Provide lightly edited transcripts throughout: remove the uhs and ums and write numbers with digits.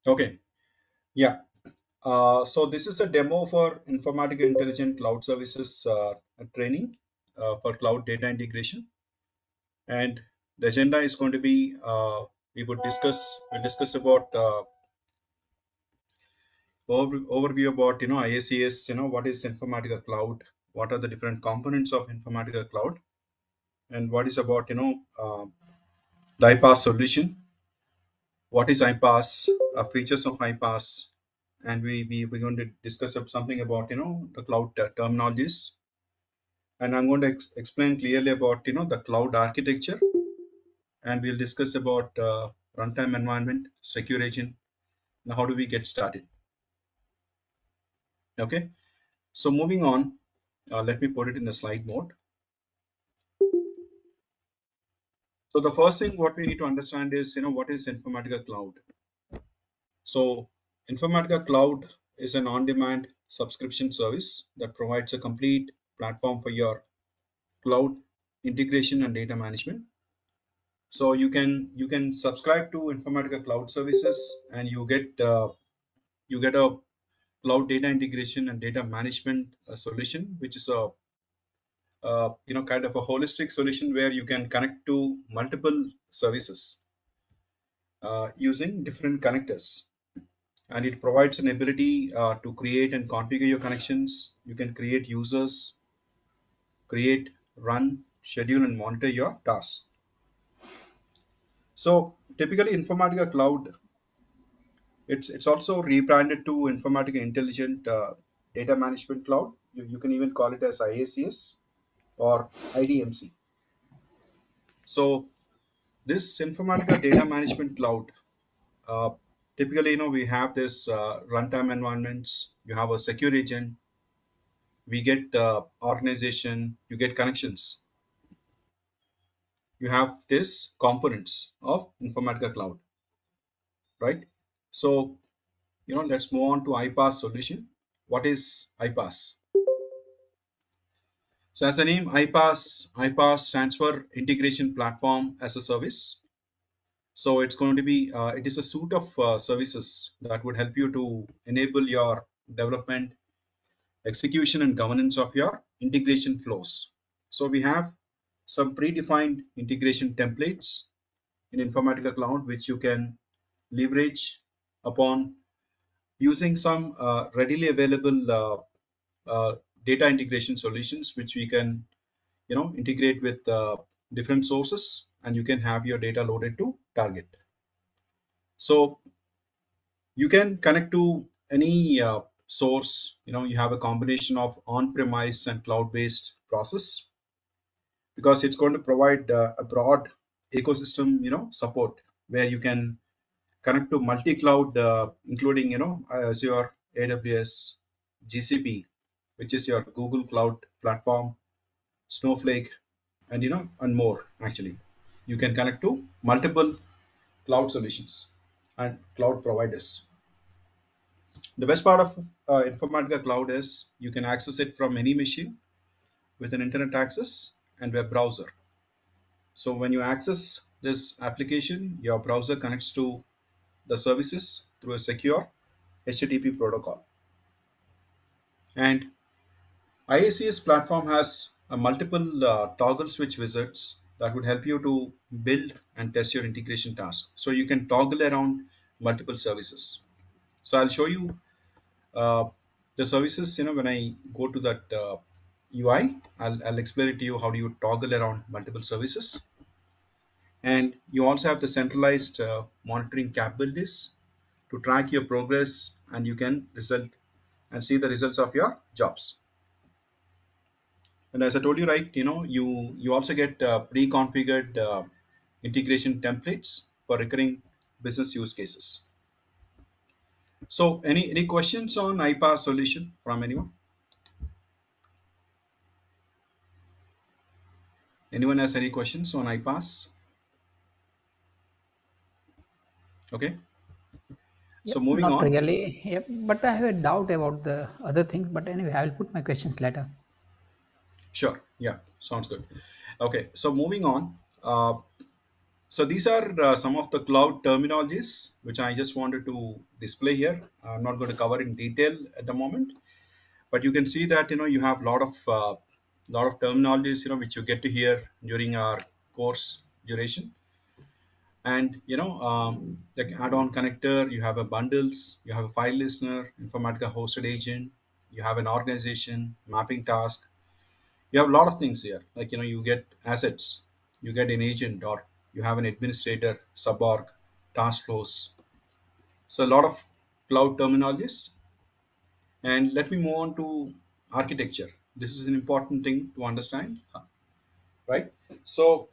Okay, yeah. So this is a demo for Informatica Intelligent Cloud Services training for cloud data integration, and the agenda is going to be we'll discuss about overview about IICS, what is Informatica Cloud, what are the different components of Informatica Cloud, and what is about the iPaaS solution, what is iPaaS, features of iPaaS, and we're going to discuss something about the cloud terminologies, and I'm going to explain clearly about the cloud architecture, and we'll discuss about runtime environment, secure agent. Now, how do we get started? Okay, so moving on, let me put it in the slide mode. So the first thing what we need to understand is what is Informatica Cloud. So Informatica Cloud is an on-demand subscription service that provides a complete platform for your cloud integration and data management. So you can subscribe to Informatica Cloud Services, and you get a cloud data integration and data management solution, which is a kind of a holistic solution where you can connect to multiple services using different connectors, and it provides an ability to create and configure your connections. You can create users, create, run, schedule, and monitor your tasks. So typically Informatica Cloud, it's also rebranded to Informatica Intelligent Data Management Cloud. You can even call it as IICS or IDMC. So this Informatica Data Management Cloud, uh, typically we have this runtime environments. You have a secure agent. We get organization. You get connections. You have this components of Informatica Cloud, right? So let's move on to iPaaS solution. What is iPaaS? So as the name iPaaS stands for Integration Platform as a Service. So it's going to be, it is a suite of services that would help you to enable your development, execution, and governance of your integration flows. So we have some predefined integration templates in Informatica Cloud, which you can leverage upon using some readily available data integration solutions, which we can integrate with different sources, and you can have your data loaded to target. So you can connect to any source. You have a combination of on-premise and cloud-based process, because it's going to provide a broad ecosystem support, where you can connect to multi-cloud, including Azure, AWS, GCP, which is your Google Cloud Platform, Snowflake, and and more. Actually, you can connect to multiple cloud solutions and cloud providers. The best part of Informatica Cloud is you can access it from any machine with an internet access and web browser. So when you access this application, your browser connects to the services through a secure HTTP protocol. And IICS platform has a multiple toggle switch wizards that would help you to build and test your integration task. So you can toggle around multiple services. So I'll show you uh, the services. When I go to that UI, I'll explain it to you how do you toggle around multiple services. And you also have the centralized monitoring capabilities to track your progress, and you can result and see the results of your jobs. And as I told you, right, you also get pre-configured integration templates for recurring business use cases. So any questions on iPaaS solution from anyone? Anyone has any questions on iPaaS? Okay, so Yep, moving not on. really. Yep, but I have a doubt about the other things. But anyway, I will put my questions later. Sure, yeah, sounds good. Okay, so moving on. So these are some of the cloud terminologies which I just wanted to display here. I'm not going to cover in detail at the moment, but you can see that you have lot of terminologies which you get to hear during our course duration. And like add-on connector, you have a bundles, you have a file listener, Informatica hosted agent, you have an organization mapping task. You have a lot of things here, like you get assets, you get an agent, or you have an administrator, suborg, task flows. So a lot of cloud terminologies. And let me move on to architecture. This is an important thing to understand, right? So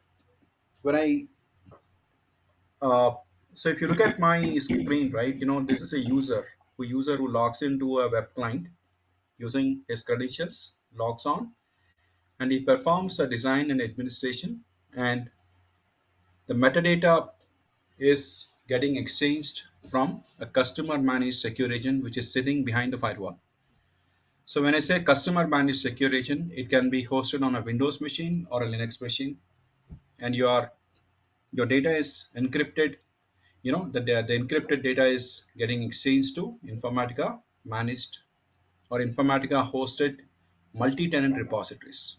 when I uh, so if you look at my screen, right, this is a user who logs into a web client using his credentials, logs on, and he performs a design and administration, and the metadata is getting exchanged from a customer managed secure agent which is sitting behind the firewall. So when I say customer managed secure agent, it can be hosted on a Windows machine or a Linux machine, and your data is encrypted. The encrypted data is getting exchanged to Informatica managed or Informatica hosted multi-tenant repositories.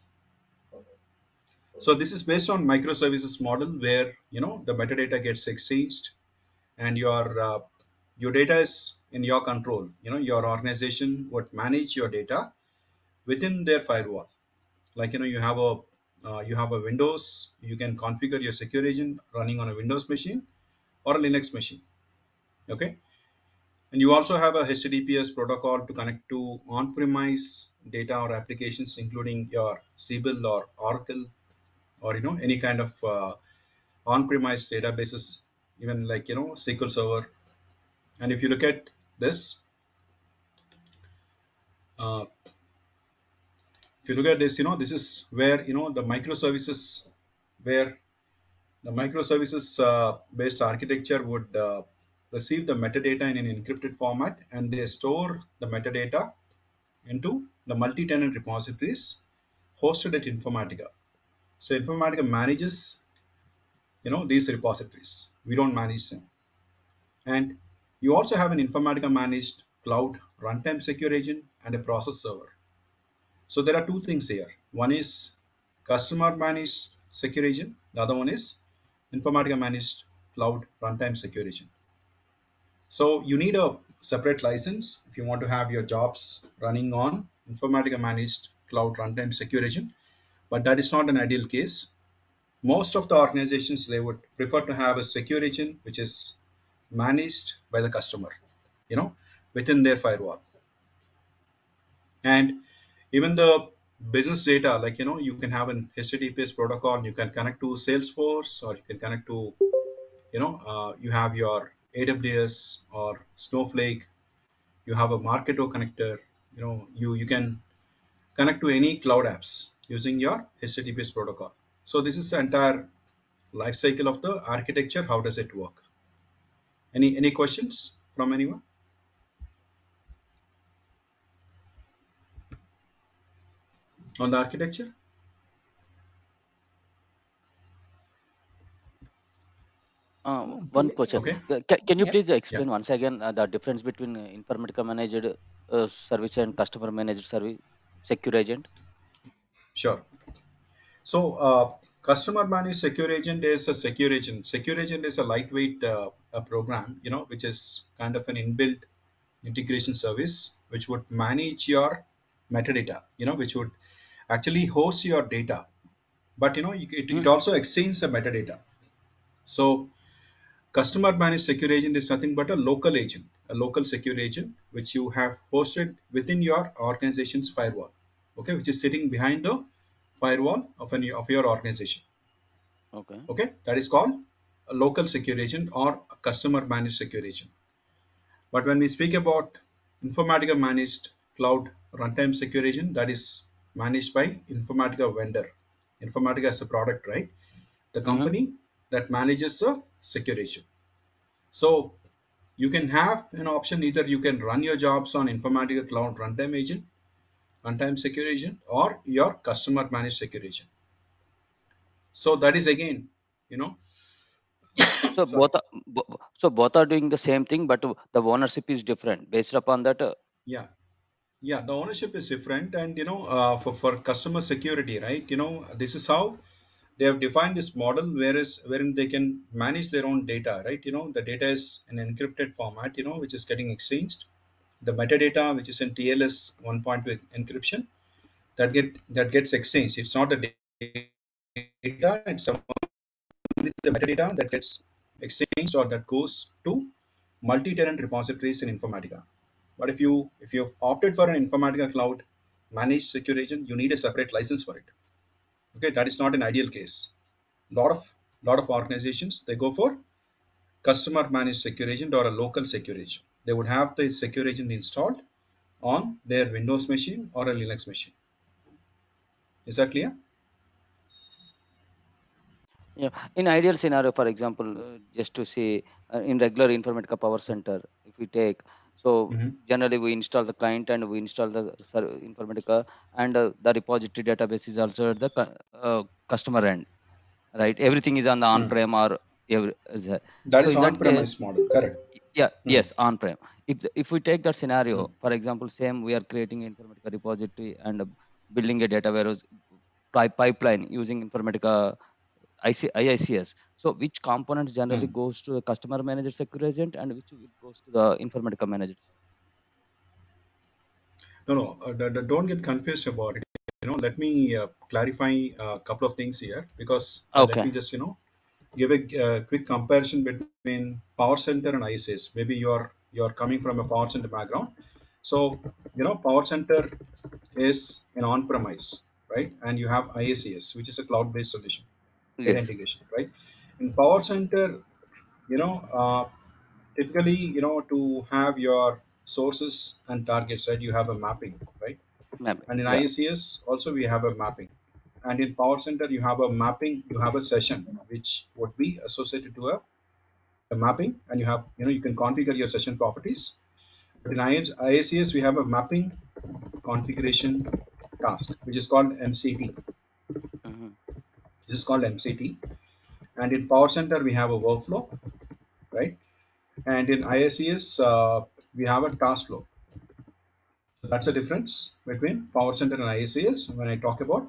So this is based on microservices model where the metadata gets exchanged, and your data is in your control. Your organization would manage your data within their firewall. Like you have a Windows, you can configure your secure agent running on a Windows machine or a Linux machine. Okay, and you also have a HTTPS protocol to connect to on-premise data or applications, including your Siebel or Oracle, or any kind of on-premise databases, even like SQL Server. And if you look at this, uh, if you look at this, this is where where the microservices based architecture would receive the metadata in an encrypted format, and they store the metadata into the multi-tenant repositories hosted at Informatica. So Informatica manages these repositories. We don't manage them. And you also have an Informatica managed cloud runtime secure agent and a process server. So there are two things here. One is customer managed secure agent. The other one is Informatica managed cloud runtime secure agent. So you need a separate license if you want to have your jobs running on Informatica managed cloud runtime secure agent, but that is not an ideal case. Most of the organizations, they would prefer to have a secure agent which is managed by the customer, you know, within their firewall. And even the business data, like you can have an HTTPS protocol, you can connect to Salesforce, or you can connect to you have your AWS or Snowflake, you have a Marketo connector, you can connect to any cloud apps using your HTTPS protocol. So this is the entire life cycle of the architecture. How does it work? Any questions from anyone on the architecture? One Okay. question. Okay. Can you Yeah. please Yeah, explain once again the difference between Informatica managed service and customer managed service secure agent? sure. So customer managed secure agent is a secure agent. Secure agent is a lightweight program, which is kind of an inbuilt integration service which would manage your metadata, which would actually host your data. But it Mm-hmm. also exchanges the metadata. So customer managed secure agent is nothing but a local agent, a local secure agent which you have hosted within your organization's firewall, okay, which is sitting behind the firewall of your organization. Okay. Okay, that is called a local secure agent or a customer managed secure agent. But when we speak about Informatica managed cloud runtime secure agent, that is managed by Informatica vendor. Informatica is a product, right? The Mm-hmm. company that manages the secure agent. So you can have an option, either you can run your jobs on Informatica Cloud Runtime Agent, Runtime Secure Agent, or your customer managed secure agent. So that is again, you know, So Sorry. both are doing the same thing, but the ownership is different. Based upon that, Yeah. Yeah, the ownership is different, and for customer security, right? This is how they have defined this model, wherein they can manage their own data, right? The data is in encrypted format, which is getting exchanged. The metadata, which is in TLS 1.2 encryption, that gets exchanged. It's not the data; it's only the metadata that gets exchanged or that goes to multi-tenant repositories in Informatica. But if you've opted for an Informatica cloud managed secure agent, you need a separate license for it. Okay, that is not an ideal case. Lot of organizations, they go for customer managed secure agent or a local secure agent. They would have the secure agent installed on their Windows machine or a Linux machine. Is that clear? yeah, in ideal scenario, for example, just to say, in regular Informatica Power Center, if we take, so Hmm. generally we install the client and we install the Informatica, and the repository database is also at the customer end, right? Everything is on the on-prem or That so is in that case, on-premise model, correct? yeah, Hmm. yes, on-prem. If we take that Hmm. scenario, for example, same we are creating Informatica repository and building a data warehouse pipeline using Informatica IICS. So which components generally Hmm. goes to the customer manager secure agent and which it goes to the Informatica manager? No, no, don't get confused about it. Let me clarify a couple of things here, because let Okay. me just give a quick comparison between Power Center and ISS. Maybe you're coming from a Power Center background, so Power Center is an on-premise, right? And you have IICS, which is a cloud-based solution, data Yes. integration, right? In Power Center, you know, uh, typically, to have your sources and targets, right? You have a mapping, right? Maybe. And in Yeah. IICS also we have a mapping. And in Power Center you have a mapping, you have a session which would be associated to a mapping, and you can configure your session properties. But in IICS we have a mapping configuration task, which is called MCT. Hmm. This is called MCT. And in Power Center we have a workflow, right? And in IICS we have a task flow. So that's the difference between Power Center and IICS when I talk about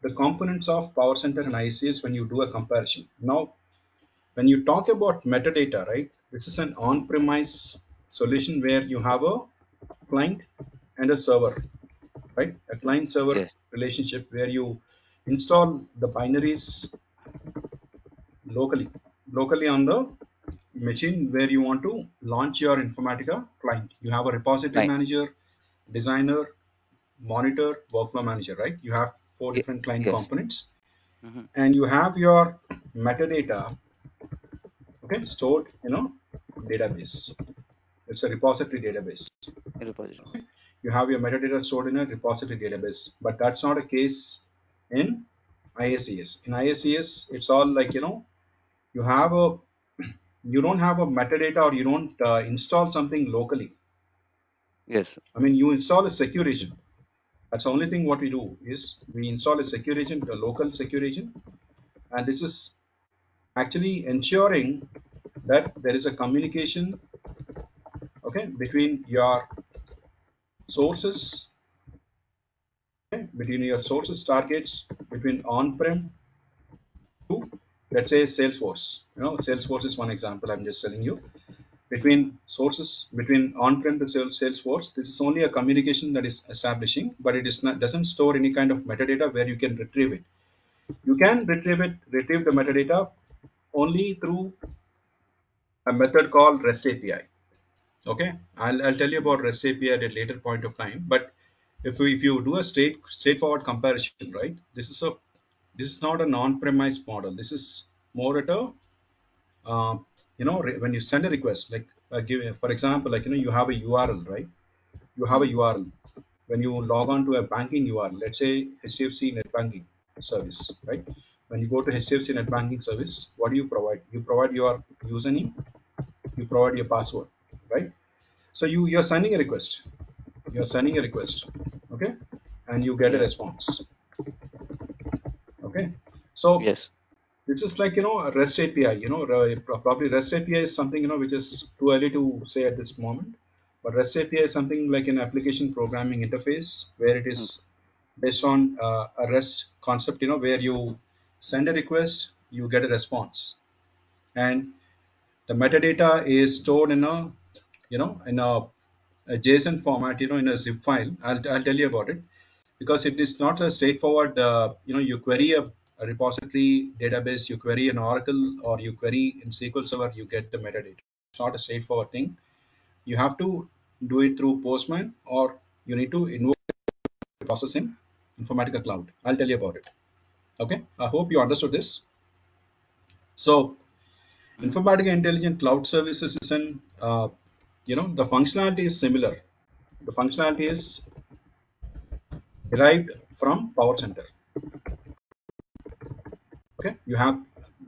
the components of Power Center and IICS when you do a comparison. Now, when you talk about metadata, right, this is an on-premise solution where you have a client and a server, right? A client-server Yes. relationship where you install the binaries locally, locally on the machine where you want to launch your Informatica client. You have a repository Right. manager, designer, monitor, workflow manager, right? You have four different client Yes. components, Hmm. and you have your metadata, okay, stored in a database. It's a repository database. Repository. You have your metadata stored in a repository database, but that's not a case in IICS. In IICS it's all like, you have a you don't have a metadata, or you don't install something locally. Yes. I mean, you install a secure agent. That's the only thing what we do is we install a secure agent, a local secure agent. And this is actually ensuring that there is a communication, okay, between your sources, okay, between your sources targets, between on-prem to, let's say, Salesforce. Salesforce is one example I'm just telling you. Between Hmm. sources, between on-prem to Salesforce, this is only a communication that is establishing, but it is not, doesn't store any kind of metadata where you can retrieve it. You can retrieve the metadata only through a method called REST API. Okay, I'll tell you about REST API at a later point of time. But if you do a straightforward comparison, right? This is not an on-premise model. This is more at a when you send a request, like for example, like you have a URL, right? You have a Hmm. URL when you log on to a banking URL. Let's say HDFC Net Banking service, right? When you go to HDFC Net Banking service, what do you provide? You provide your username, you provide your password, right? So you're sending a request. You're sending a request, okay, and you get a Yeah. response, okay. So Yes. This is like, a REST API. Probably REST API is something, which is too early to say at this moment. But REST API is something like an application programming interface where it is Okay. based on a REST concept, where you send a request, you get a response, and the metadata is stored in a JSON format, in a zip file. I'll tell you about it, because it is not a straightforward. You query a repository database, you query an Oracle, or you query in SQL Server, you get the metadata. It's not a straightforward thing. You have to do it through Postman, or you need to invoke the process in Informatica Cloud. I'll tell you about it. Okay, I hope you understood this. So, Mm. Informatica Intelligent Cloud Services is the functionality is similar. The functionality is derived from Power Center. Okay, you have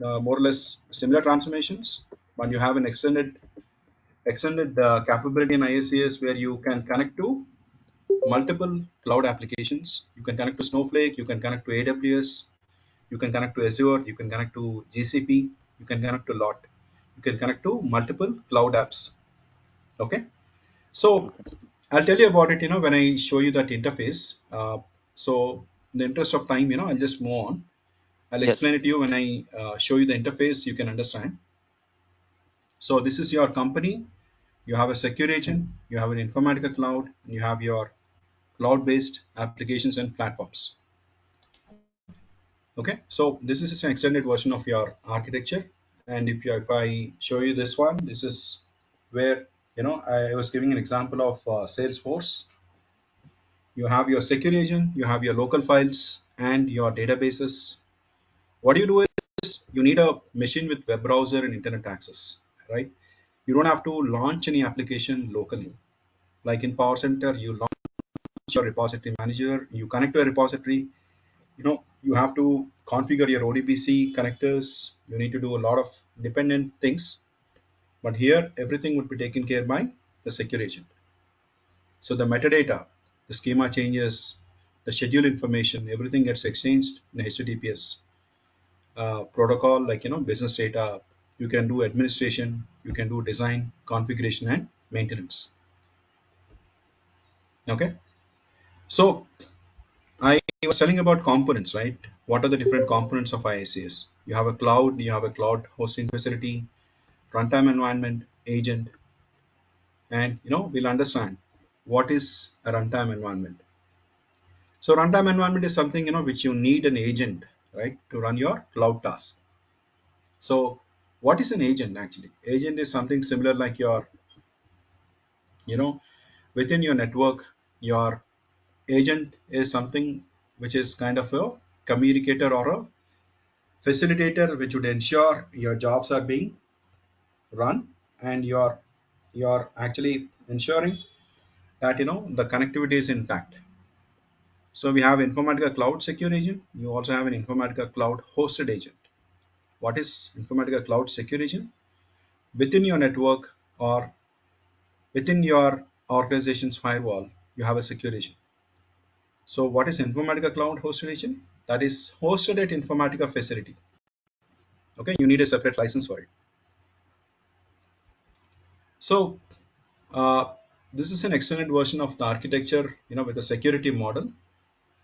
more or less similar transformations, but you have an extended capability in IICS where you can connect to multiple cloud applications. You can connect to Snowflake, you can connect to AWS, you can connect to Azure, you can connect to GCP, you can connect to lot. You can connect to multiple cloud apps. Okay, so Okay. I'll tell you about it. When I show you that interface. So, in the interest of time, I'll just move on. I'll explain Yes. it to you when I show you the interface. You can understand. So this is your company. You have a secure agent. You have an Informatica cloud. And you have your cloud-based applications and platforms. Okay. So this is an extended version of your architecture. And if I show you this one, this is where I was giving an example of Salesforce. You have your secure agent. You have your local files and your databases. What you do is you need a machine with web browser and internet access, right? You don't have to launch any application locally. Like in Power Center, you launch your repository manager, you connect to a repository, you have to configure your ODBC connectors, you need to do a lot of dependent things. But here, everything would be taken care by the secure agent. So the metadata, the schema changes, the schedule information, everything gets exchanged in HTTPS protocol, like business data. You can do administration, you can do design, configuration, and maintenance. Okay, so I was telling about components, right? What are the different components of IICS? You have a cloud, you have a cloud hosting facility, runtime environment, agent, and we'll understand what is a runtime environment. So runtime environment is something which you need an agent, right, to run your cloud tasks. So what is an agent actually? Agent is something similar like your, you know, within your network, your agent is something which is kind of a communicator or a facilitator which would ensure your jobs are being run, and you're actually ensuring that the connectivity is intact. So we have Informatica Cloud Secure Agent. You also have an Informatica Cloud Hosted Agent. What is Informatica Cloud Secure Agent? Within your network or within your organization's firewall, you have a secure agent. So what is Informatica Cloud Hosted Agent? That is hosted at Informatica facility. Okay, you need a separate license for it. So uh, this is an extended version of the architecture, with a security model.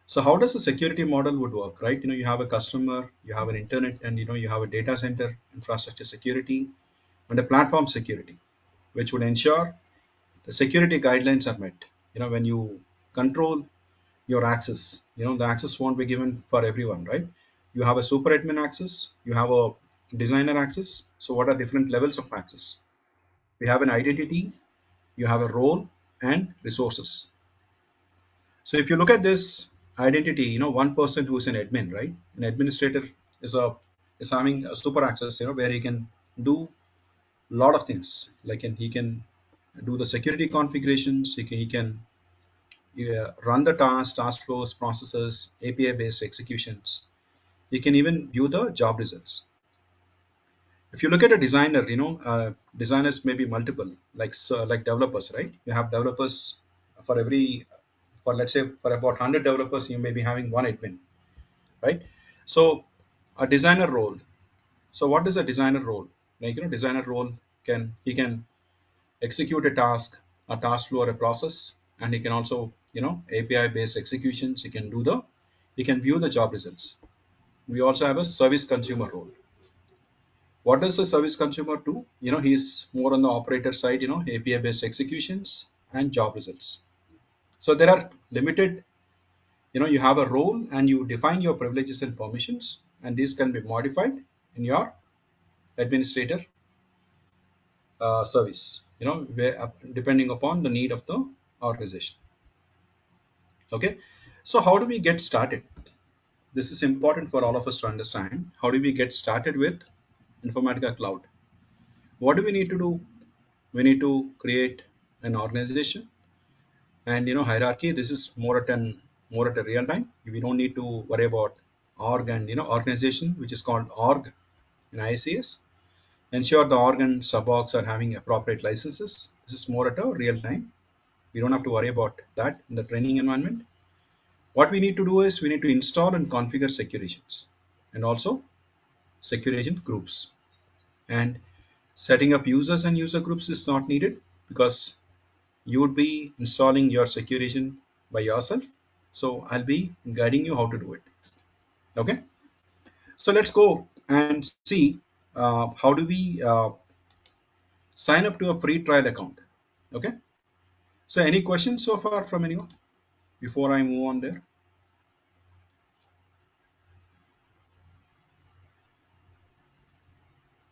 So how does a security model would work, right? You have a customer, you have an internet, and you have a data center infrastructure security and a platform security, which would ensure the security guidelines are met. When you control your access, the access won't be given for everyone, right? You have a super admin access, you have a designer access. So what are different levels of access? We have an identity, you have a role, and resources. So if you look at this identity, one person who is an admin, right? An administrator is a is having a super access, where he can do a lot of things. Like he can do the security configurations, he can run the task flows, processes, API based executions. He can even view the job results. If you look at a designer, designers may be multiple, like developers, right? You have developers for every, for let's say for about 100 developers, you may be having one admin, right? So a designer role. So what is a designer role? Like, designer role he can execute a task flow or a process, and he can also, API based executions. He can view the job results. We also have a service consumer role. What does a service consumer do? He's more on the operator side, API based executions and job results. So there are limited, you have a role and you define your privileges and permissions, and these can be modified in your administrator service, depending upon the need of the organization. Okay, so how do we get started? This is important for all of us to understand. How do we get started with Informatica Cloud? What do we need to do? We need to create an organization and, hierarchy. This is more at a real time. We don't need to worry about org and, organization, which is called org in IICS. Ensure the org and sub-orgs are having appropriate licenses. This is more at a real time. We don't have to worry about that in the training environment. What we need to do is we need to install and configure secure agents and also secure agent groups. And setting up users and user groups is not needed because you would be installing your secure agent by yourself. So I'll be guiding you how to do it. Okay. So let's go and see how do we sign up to a free trial account. Okay. So any questions so far from anyone before I move on there?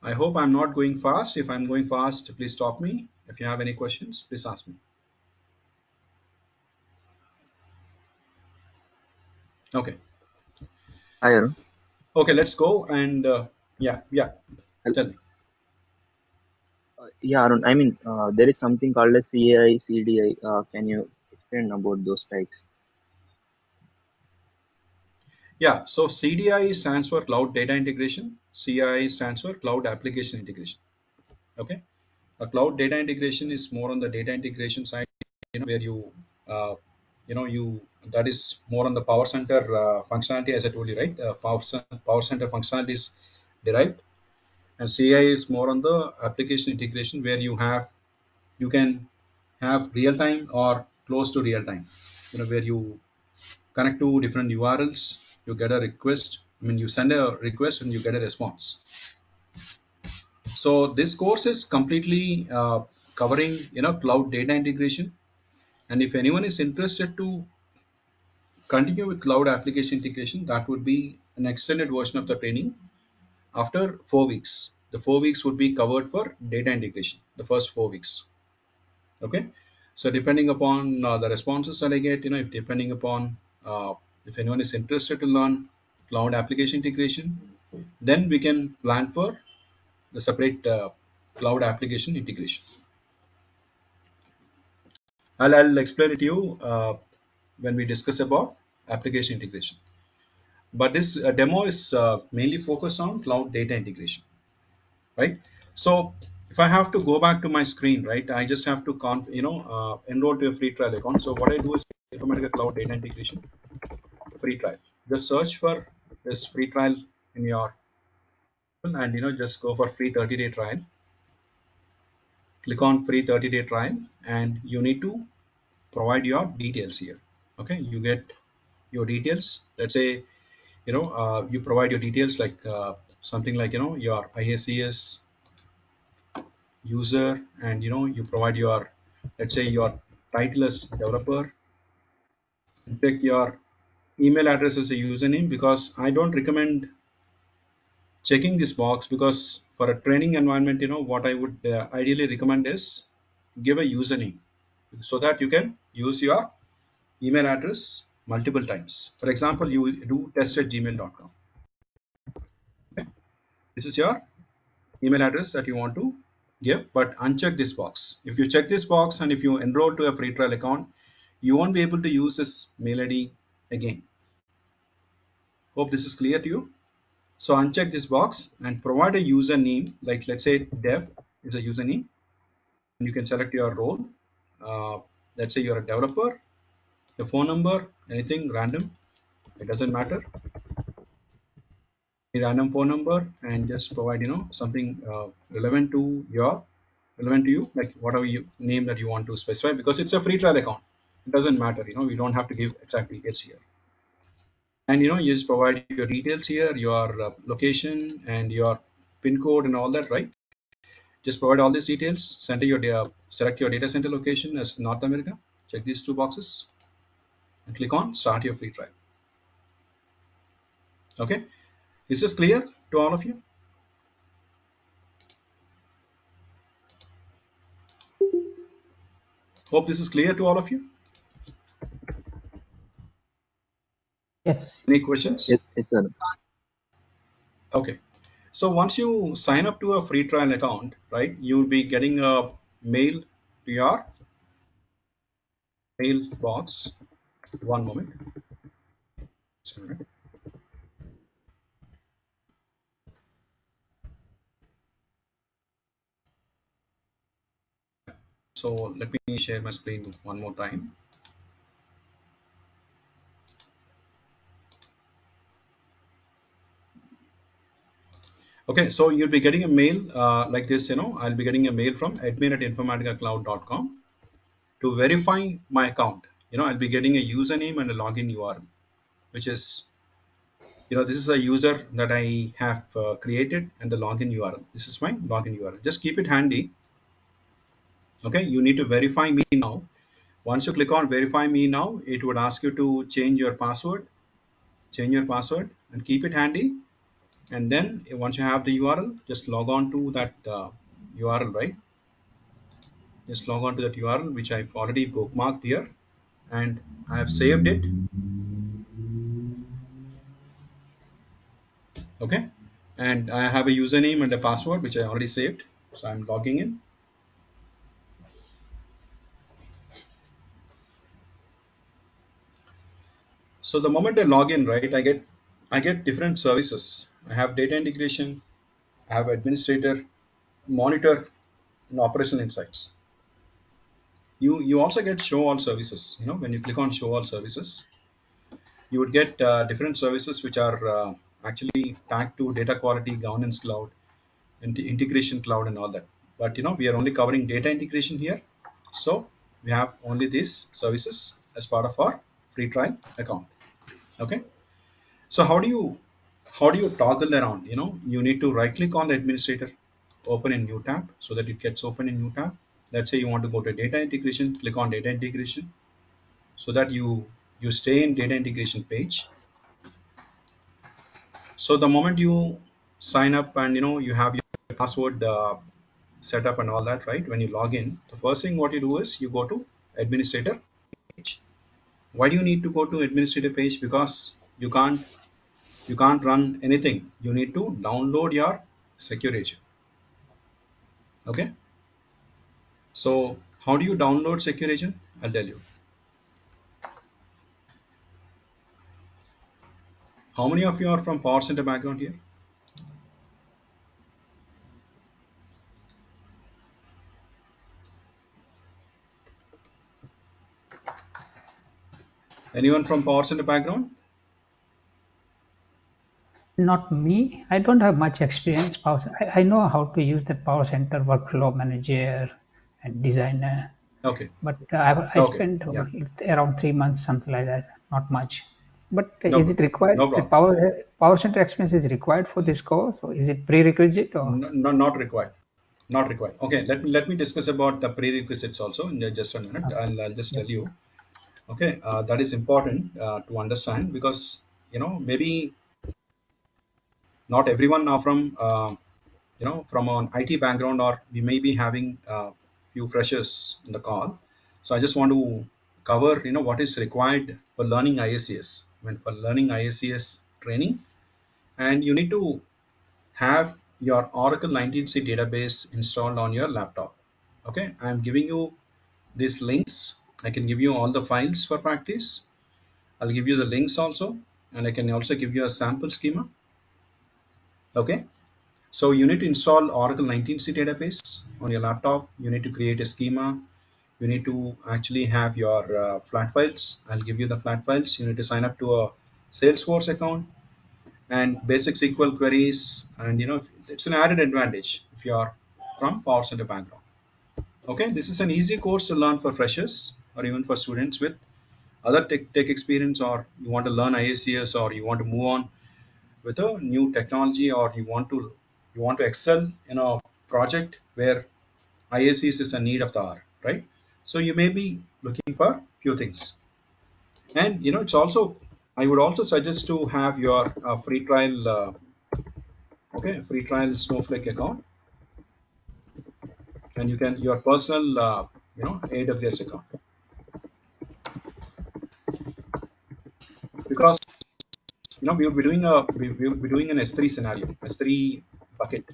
I hope I'm not going fast. If I'm going fast, please stop me. If you have any questions, please ask me. Okay. Hi, Arun. Okay, let's go. And yeah, Hel- tell me. Yeah, Arun. I mean, there is something called as CAI, CDI. Can you explain about those types? Yeah, so CDI stands for Cloud Data Integration. CAI stands for Cloud Application Integration. Okay. A cloud data integration is more on the data integration side, where uh, you that is more on the Power Center functionality, as I told you, right? Power Center functionality is derived, and CI is more on the application integration, where you can have real time or close to real time, where you connect to different URLs, you get a request. I mean, you send a request and you get a response. So this course is completely covering, cloud data integration. And if anyone is interested to continue with cloud application integration, that would be an extended version of the training after 4 weeks. The 4 weeks would be covered for data integration, the first 4 weeks. Okay. So depending upon the responses that I get, if depending upon if anyone is interested to learn cloud application integration, then we can plan for the separate cloud application integration. I'll explain it to you when we discuss about application integration. But this demo is mainly focused on cloud data integration, right? So if I have to go back to my screen, right, I just have to enroll to a free trial account. So what I do is Informatica Cloud Data Integration free trial. Just search for this free trial in your and just go for free 30-day trial. Click on free 30-day trial, and you need to provide your details here. Okay, you get your details. Let's say you provide your details like something like your IICS user, and you provide your, let's say, your title as developer, and pick your email address as a username, because I don't recommend checking this box, because for a training environment, what I would ideally recommend is give a username so that you can use your email address multiple times. For example, you do test@gmail.com. Okay? This is your email address that you want to give, but uncheck this box. If you check this box and if you enroll to a free trial account, you won't be able to use this mail ID again. Hope this is clear to you. So uncheck this box and provide a username, like let's say dev is a username, and you can select your role. Uh, let's say you're a developer, the phone number, anything random, it doesn't matter. random phone number and just provide something relevant to you, like whatever you name that you want to specify, because it's a free trial account. It doesn't matter, we don't have to give exact details here. And you just provide your details here, your location and your pin code and all that, right? Just provide all these details, select your data center location as North America, check these two boxes and click on start your free trial. Okay, is this clear to all of you? Hope this is clear to all of you. Yes, Any sure. questions? Yes, sir. Okay, so once you sign up to a free trial account, right, you'll be getting a mail to your mailbox. One moment. So let me share my screen one more time. Okay, so you'll be getting a mail like this. I'll be getting a mail from admin@informaticacloud.com to verify my account. I'll be getting a username and a login URL, which is, this is a user that I have created, and the login URL. This is my login URL. Just keep it handy. Okay, you need to verify me now. Once you click on verify me now, it would ask you to change your password. Change your password and keep it handy. And then once you have the URL, just log on to that URL, right? Just log on to that URL, which I've already bookmarked here, and I have saved it. Okay, and I have a username and a password which I already saved. So I'm logging in. So the moment I log in, right, I get different services. I have data integration, I have administrator, monitor, and operational insights. You also get show all services. When you click on show all services, you would get different services which are actually tagged to data quality, governance cloud, and integration cloud, and all that. But we are only covering data integration here, so we have only these services as part of our free trial account. Okay, so how do you toggle around? You need to right click on the administrator, open a new tab so that it gets open in new tab. Let's say you want to go to data integration, click on data integration so that you stay in data integration page. So the moment you sign up and you have your password set up and all that, right? When you log in, the first thing what you do is you go to administrator page. Why do you need to go to administrator page? Because you can't run anything. You need to download your secure agent. Okay. So how do you download secure agent? I'll tell you. How many of you are from Power Center background here? Anyone from Power Center background? Not me. I don't have much experience. I know how to use the Power Center workflow manager and designer, Okay. but I Okay. spent Yeah. around 3 months, something like that. Not much. But No is it problem. required? No The problem. Power Center experience is required for this course, or is it prerequisite? Or No, no, not required. Not required. Okay. Let me discuss about the prerequisites also in just a minute. I'll just yeah, tell you. Okay. That is important to understand, because maybe not everyone are from an IT background, or we may be having few freshers in the call. So I just want to cover what is required for learning IICS. When for learning IICS training, and you need to have your Oracle 19c database installed on your laptop. Okay, I'm giving you these links. I can give you all the files for practice. I'll give you the links also, and I can also give you a sample schema. Okay, so you need to install Oracle 19c database on your laptop. You need to create a schema. You need to actually have your flat files. I'll give you the flat files. You need to sign up to a Salesforce account. and basic SQL queries, and it's an added advantage if you are from Power Center background. Okay, this is an easy course to learn for freshers or even for students with other tech experience, or you want to learn IICS, or you want to move on with a new technology, or you want to excel in a project where IICS is a need of the hour, right? So you may be looking for few things, and it's also, I would also suggest to have your free trial, free trial Snowflake account, and you can your personal AWS account, because we will be doing an S3 scenario, S3 bucket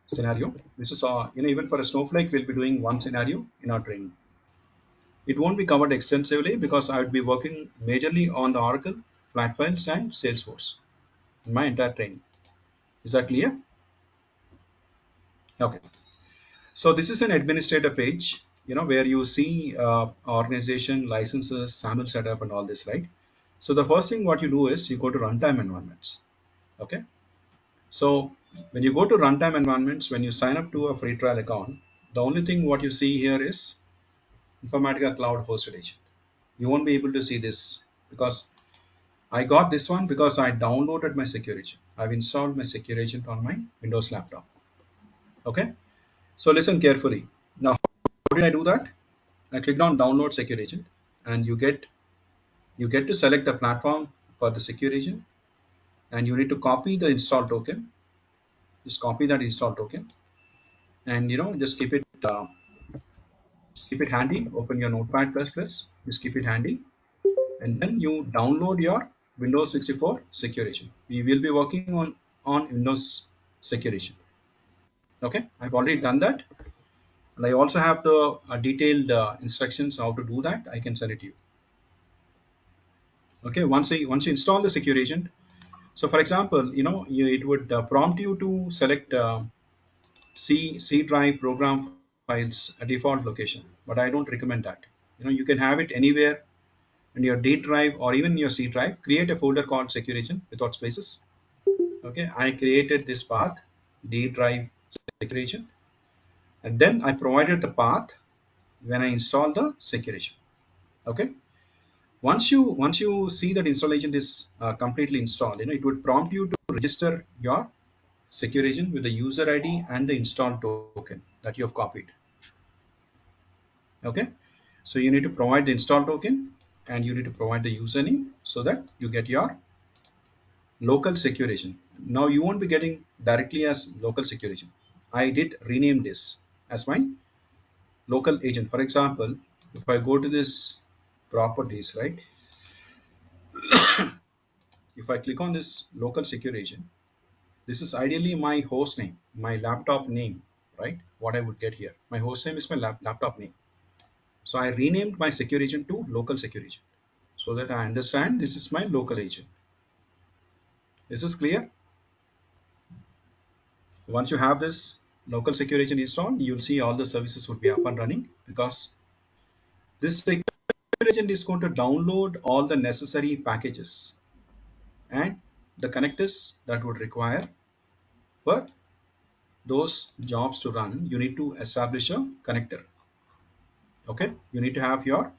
scenario. This is even for a Snowflake, we'll be doing one scenario in our training. It won't be covered extensively because I would be working majorly on the Oracle, flat files, and Salesforce in my entire training. Is that clear? Okay. So this is an administrator page, where you see organization, licenses, sample setup, and all this, right? So the first thing what you do is you go to runtime environments. Okay. So when you go to runtime environments, when you sign up to a free trial account, the only thing what you see here is Informatica Cloud Hosted Agent. You won't be able to see this because I got this one because I downloaded my secure agent. I've installed my secure agent on my Windows laptop. Okay. So listen carefully. Now, how did I do that? I clicked on download secure agent, and you get to select the platform for the secure agent, and you need to copy the install token. Just copy that install token, and just keep it handy. Open your Notepad++. Just keep it handy, and then you download your Windows 64 secure agent. We will be working on Windows secure agent. Okay, I've already done that, and I also have the detailed instructions how to do that. I can send it to you. Okay, once you install the secure agent, so for example, it would prompt you to select C drive program files a default location, but I don't recommend that. You can have it anywhere in your D drive or even your C drive. Create a folder called secure agent without spaces. Okay, I created this path, D drive secure agent, and then I provided the path when I install the secure agent. Okay, once you see that install agent is completely installed, it would prompt you to register your secure agent with the user ID and the install token that you have copied. Okay, so you need to provide the install token, and you need to provide the username so that you get your local secure agent. Now you won't be getting directly as local secure agent. I did rename this as my local agent. For example, if I go to this properties, right, if I click on this local secure agent, this is ideally my host name, my laptop name, right? What I would get here, my host name is my laptop name. So I renamed my secure agent to local secure agent so that I understand this is my local agent. This is clear. Once you have this local secure agent installed, you'll see all the services would be up and running, because this secure agent is going to download all the necessary packages and the connectors that would require for those jobs to run. You need to establish a connector. Okay, you need to have your,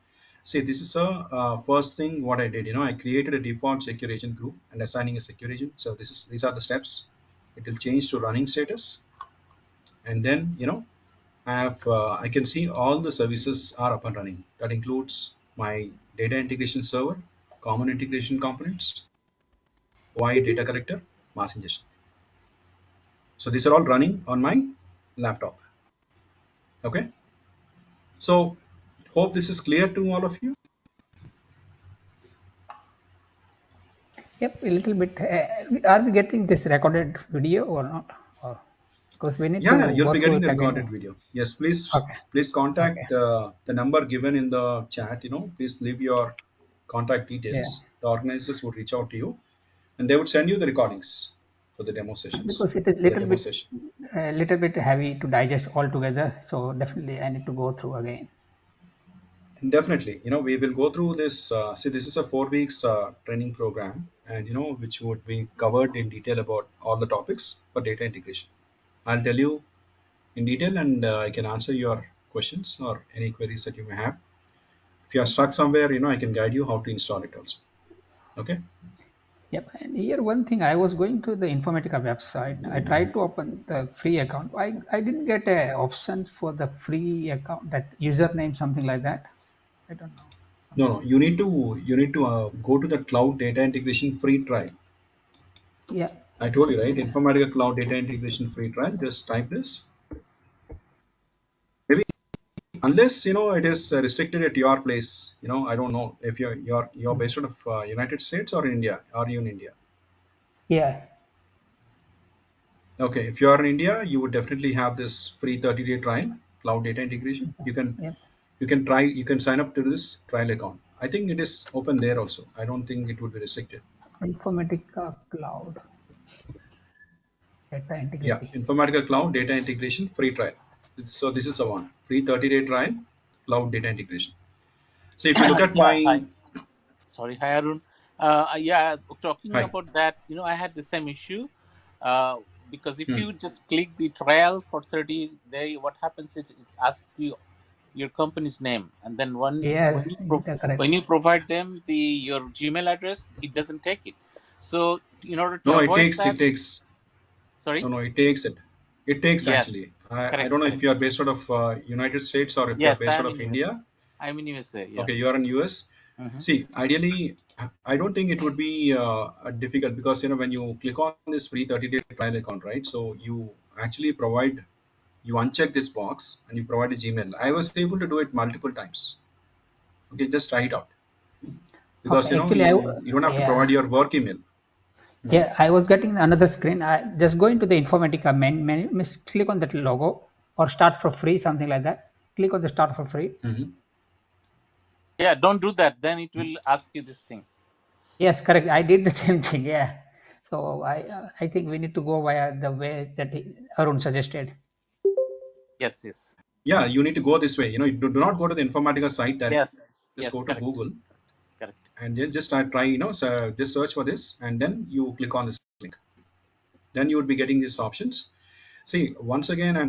see, this is a first thing what I did. I created a default secure agent group and assigning a secure agent. So these are the steps. It will change to running status, and then I can see all the services are up and running. That includes my data integration server, common integration components, OI data collector, mass ingestion. So these are all running on my laptop. Okay, so hope this is clear to all of you. Yep, a little bit. Are we getting this recorded video or not? Or, because we need Yeah, to you'll go be through getting it the again. recorded video. Yes, please, Okay. please Okay. contact the number given in the chat. Please leave your contact Yeah. details. The organizers would reach out to you, and they would send you the recordings for the demo sessions. Because it is The demo session. a little bit heavy to digest altogether. So definitely I need to go through again. Definitely, we will go through this. See, this is a 4 weeks training program, and which would be covered in detail about all the topics for data integration. I'll tell you in detail, and I can answer your questions or any queries that you may have. If you are stuck somewhere, I can guide you how to install it also. Okay. Yep. And here one thing, I was going to the Informatica website. I tried to open the free account. I didn't get a option for the free account, that username, something like that. I don't know. No, Something. no, you need to go to the cloud data integration free trial. Yeah. I told you, right? Yeah. Informatica cloud data integration free trial. Just type this. Maybe unless it is restricted at your place. I don't know if you're based out of United States or India. Are you in India? Yeah. Okay, if you are in India, you would definitely have this free 30-day trial cloud data integration. You can Yep. you can try you can sign up to this trial account. I think it is open there also. I don't think it would be restricted. Informatica cloud data Yeah, integrity. Informatica cloud data integration free trial. So this is a one free 30-day trial cloud data integration. So if you look at Yeah, hi. my Sorry, hi Arun. Yeah, talking hi. about that, I had the same issue. Because if Hmm. you just click the trial for 30 day, what happens is it's ask you your company's name, and then Yes, that's correct. when you provide them your Gmail address, it doesn't take it. So in order No, to no, avoid it that, takes. No, sorry. no, it takes it. It takes Yes, actually. I correct, don't know if correct. you are based out of United States or if you are Yes, based I'm out in of US. India. I'm in USA. Yeah. Okay, you are in US. Hmm. See, ideally, I don't think it would be difficult because when you click on this free 30-day trial account, right? So you actually you uncheck this box and you provide a Gmail. I was able to do it multiple times. Okay, just try it out because Okay. Actually, you don't have to provide yeah. your work email. Hmm. Yeah, I was getting another screen. I just go into the Informatica main menu, click on that logo or start for free, something like that. Click on the start for free. Mhm. Yeah, don't do that. Then it will ask you this thing. Yes, correct. I did the same thing. Yeah. So I think we need to go via the way that Arun suggested. Yes, yes, Yeah, you need to go this way. Do not go to the Informatica site directly. yes, Just yes. go to Correct, Google correct. and then just try, so just search for this and then you click on this link. Then you would be getting these options. See, once again, I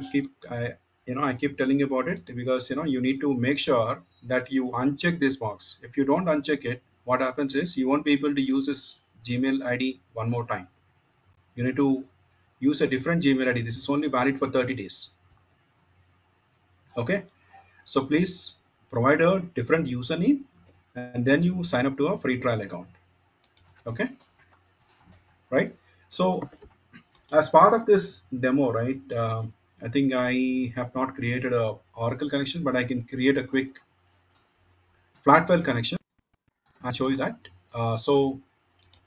keep telling you about it because you need to make sure that you uncheck this box. If you don't uncheck it, what happens is you won't be able to use this Gmail ID one more time. You need to use a different Gmail ID. This is only valid for 30 days. Okay, so please provide a different username and then you sign up to a free trial account. Okay, right? So as part of this demo, right, I think I have not created a Oracle connection, but I can create a quick flat file connection. I'll show you that. So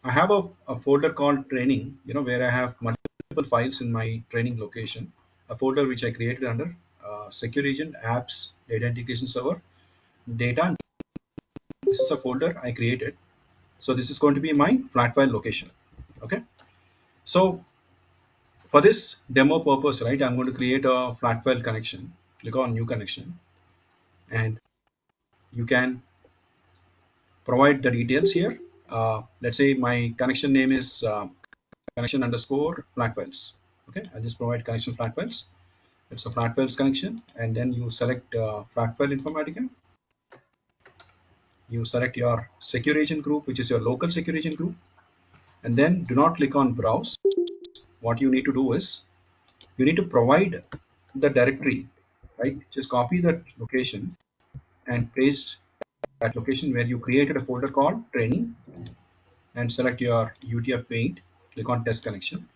I have a folder called training, where I have multiple files in my training location, a folder which I created under secure agent, apps, data integration server, data. This is a folder I created. So this is going to be my flat file location. Okay. So for this demo purpose, right, I'm going to create a flat file connection. Click on new connection and you can provide the details here. Let's say my connection name is connection underscore flat files. Okay, I just provide connection flat files. It's a flat files connection, and then you select flat file Informatica. You select your secure agent group, which is your local secure agent group, and then do not click on browse. What you need to do is you need to provide the directory, right? Just copy that location and paste that location where you created a folder called training and select your UTF-8, click on test connection.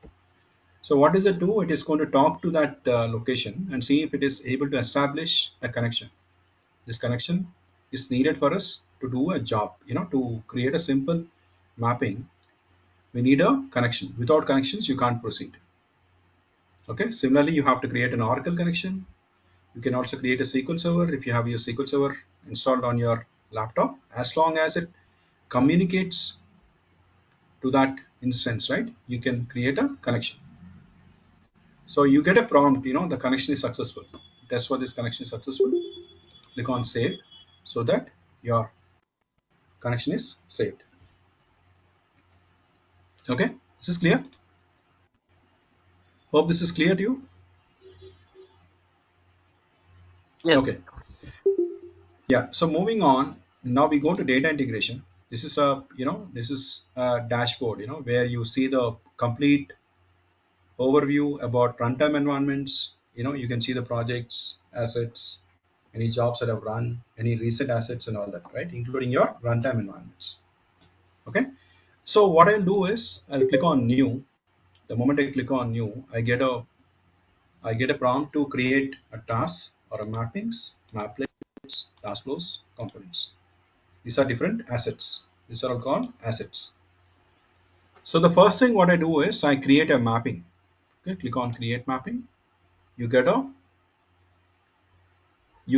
So what does it do? It is going to talk to that location and see if it is able to establish a connection. This connection is needed for us to do a job, to create a simple mapping. We need a connection. Without connections, you can't proceed. Okay. Similarly, you have to create an Oracle connection. You can also create a SQL Server if you have your SQL Server installed on your laptop, as long as it communicates to that instance, right? You can create a connection. So you get a prompt, the connection is successful. Test for this connection is successful. Click on save. so that your connection is saved. Okay, this is clear. Hope this is clear to you. Okay, Yes. yeah. So moving on, now we go to data integration. This is a this is a dashboard where you see the complete overview about runtime environments. You can see the projects, assets, any jobs that have run, any recent assets and all that, right? Including your runtime environments. Okay. So what I'll do is I'll click on new. The moment I click on new, I get a prompt to create a task or a mappings, applets, task flows, components. These are different assets. These are all called assets. So the first thing what I do is I create a mapping. Okay, click on create mapping. You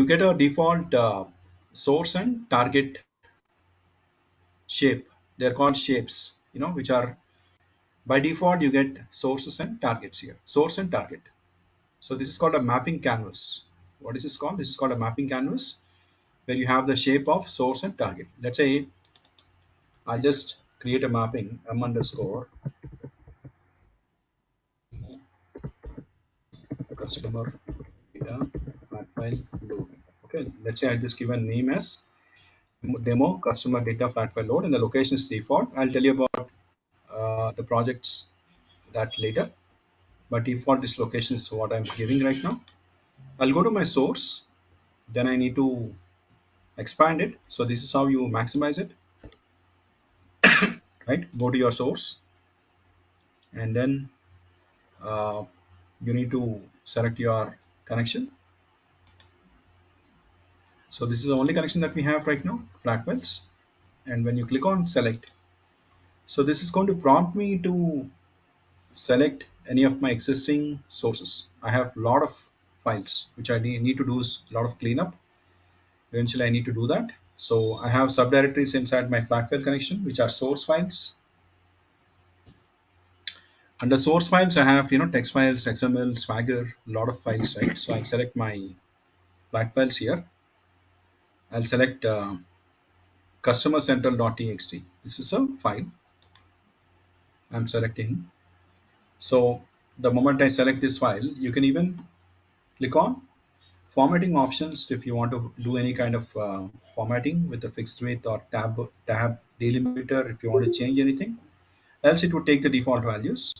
get a default source and target shape. They're called shapes, which are by default you get sources and targets here. Source and target. So this is called a mapping canvas. What is this called? This is called a mapping canvas where you have the shape of source and target. Let's say I'll just create a mapping m underscore customer data flat file load. Okay, let's say I just give a name as demo customer data flat file load and the location is default. I'll tell you about the projects that later. But default this location is what I'm giving right now. I'll go to my source, then I need to expand it. So this is how you maximize it, right? Go to your source and then uh, you need to select your connection. So this is the only connection that we have right now, flat files. And when you click on select, so this is going to prompt me to select any of my existing sources. I have a lot of files which I need to do a lot of cleanup. Eventually I need to do that. So I have subdirectories inside my flat file connection which are source files. Under source files I have text files, XML, Swagger, a lot of files, right? So I'll select my flat files here. I'll select customer central.txt. This is a file I'm selecting. So the moment I select this file, you can even click on formatting options if you want to do any kind of formatting with a fixed width or tab delimiter if you want to change anything. Else it would take the default values.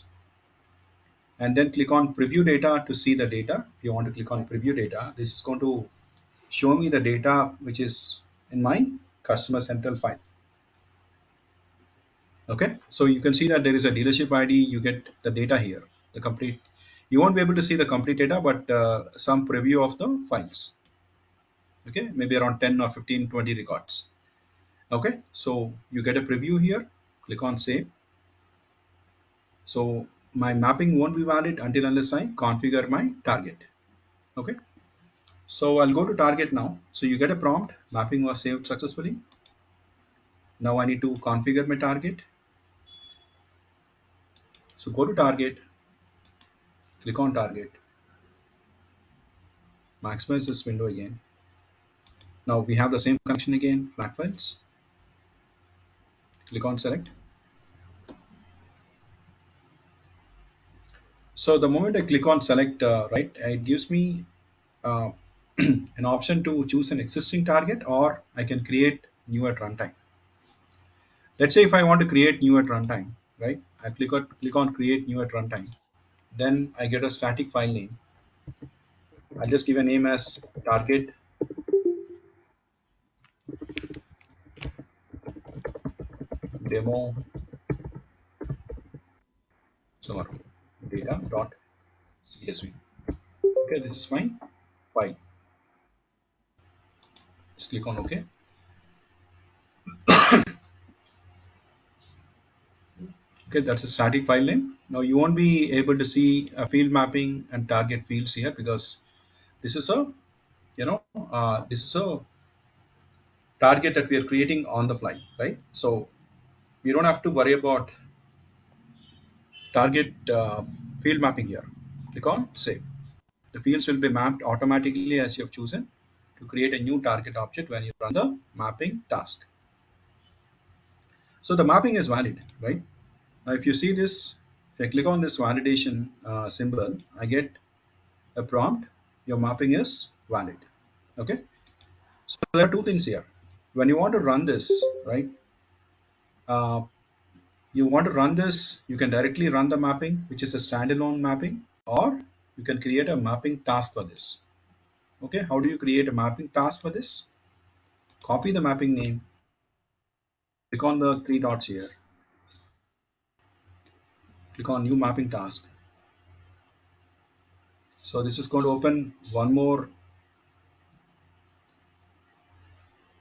And then click on preview data to see the data. If you want to click on preview data, this is going to show me the data which is in my customer central file. Okay, so you can see that there is a dealership ID. You get the data here, the complete. You won't be able to see the complete data, but some preview of the files. Okay, maybe around 10 or 15, 20 records. Okay, so you get a preview here. Click on save. So my mapping won't be valid until unless I configure my target. Okay, so I'll go to target now. So you get a prompt, mapping was saved successfully. Now I need to configure my target. So go to target, click on target, maximize this window again. Now we have the same connection again, flat files. Click on select. So the moment I click on select, right, it gives me uh, an option to choose an existing target or I can create new at runtime. Let's say if I want to create new at runtime, right, I click on create new at runtime. Then I get a static file name. I'll just give a name as target demo summer data.csv. Okay, this is my file. Just click on OK. Okay, that's a static file name. Now you won't be able to see a field mapping and target fields here because this is a this is a target that we are creating on the fly, right? So we don't have to worry about target field mapping here. Click on save. The fields will be mapped automatically as you have chosen to create a new target object when you run the mapping task. So the mapping is valid, right? Now, if you see this, if I click on this validation symbol, I get a prompt. Your mapping is valid. Okay. So there are two things here. When you want to run this, right? Uh, you want to run this, you can directly run the mapping, which is a standalone mapping, or you can create a mapping task for this. Okay. How do you create a mapping task for this? Copy the mapping name. Click on the three dots here. Click on new mapping task. So this is going to open one more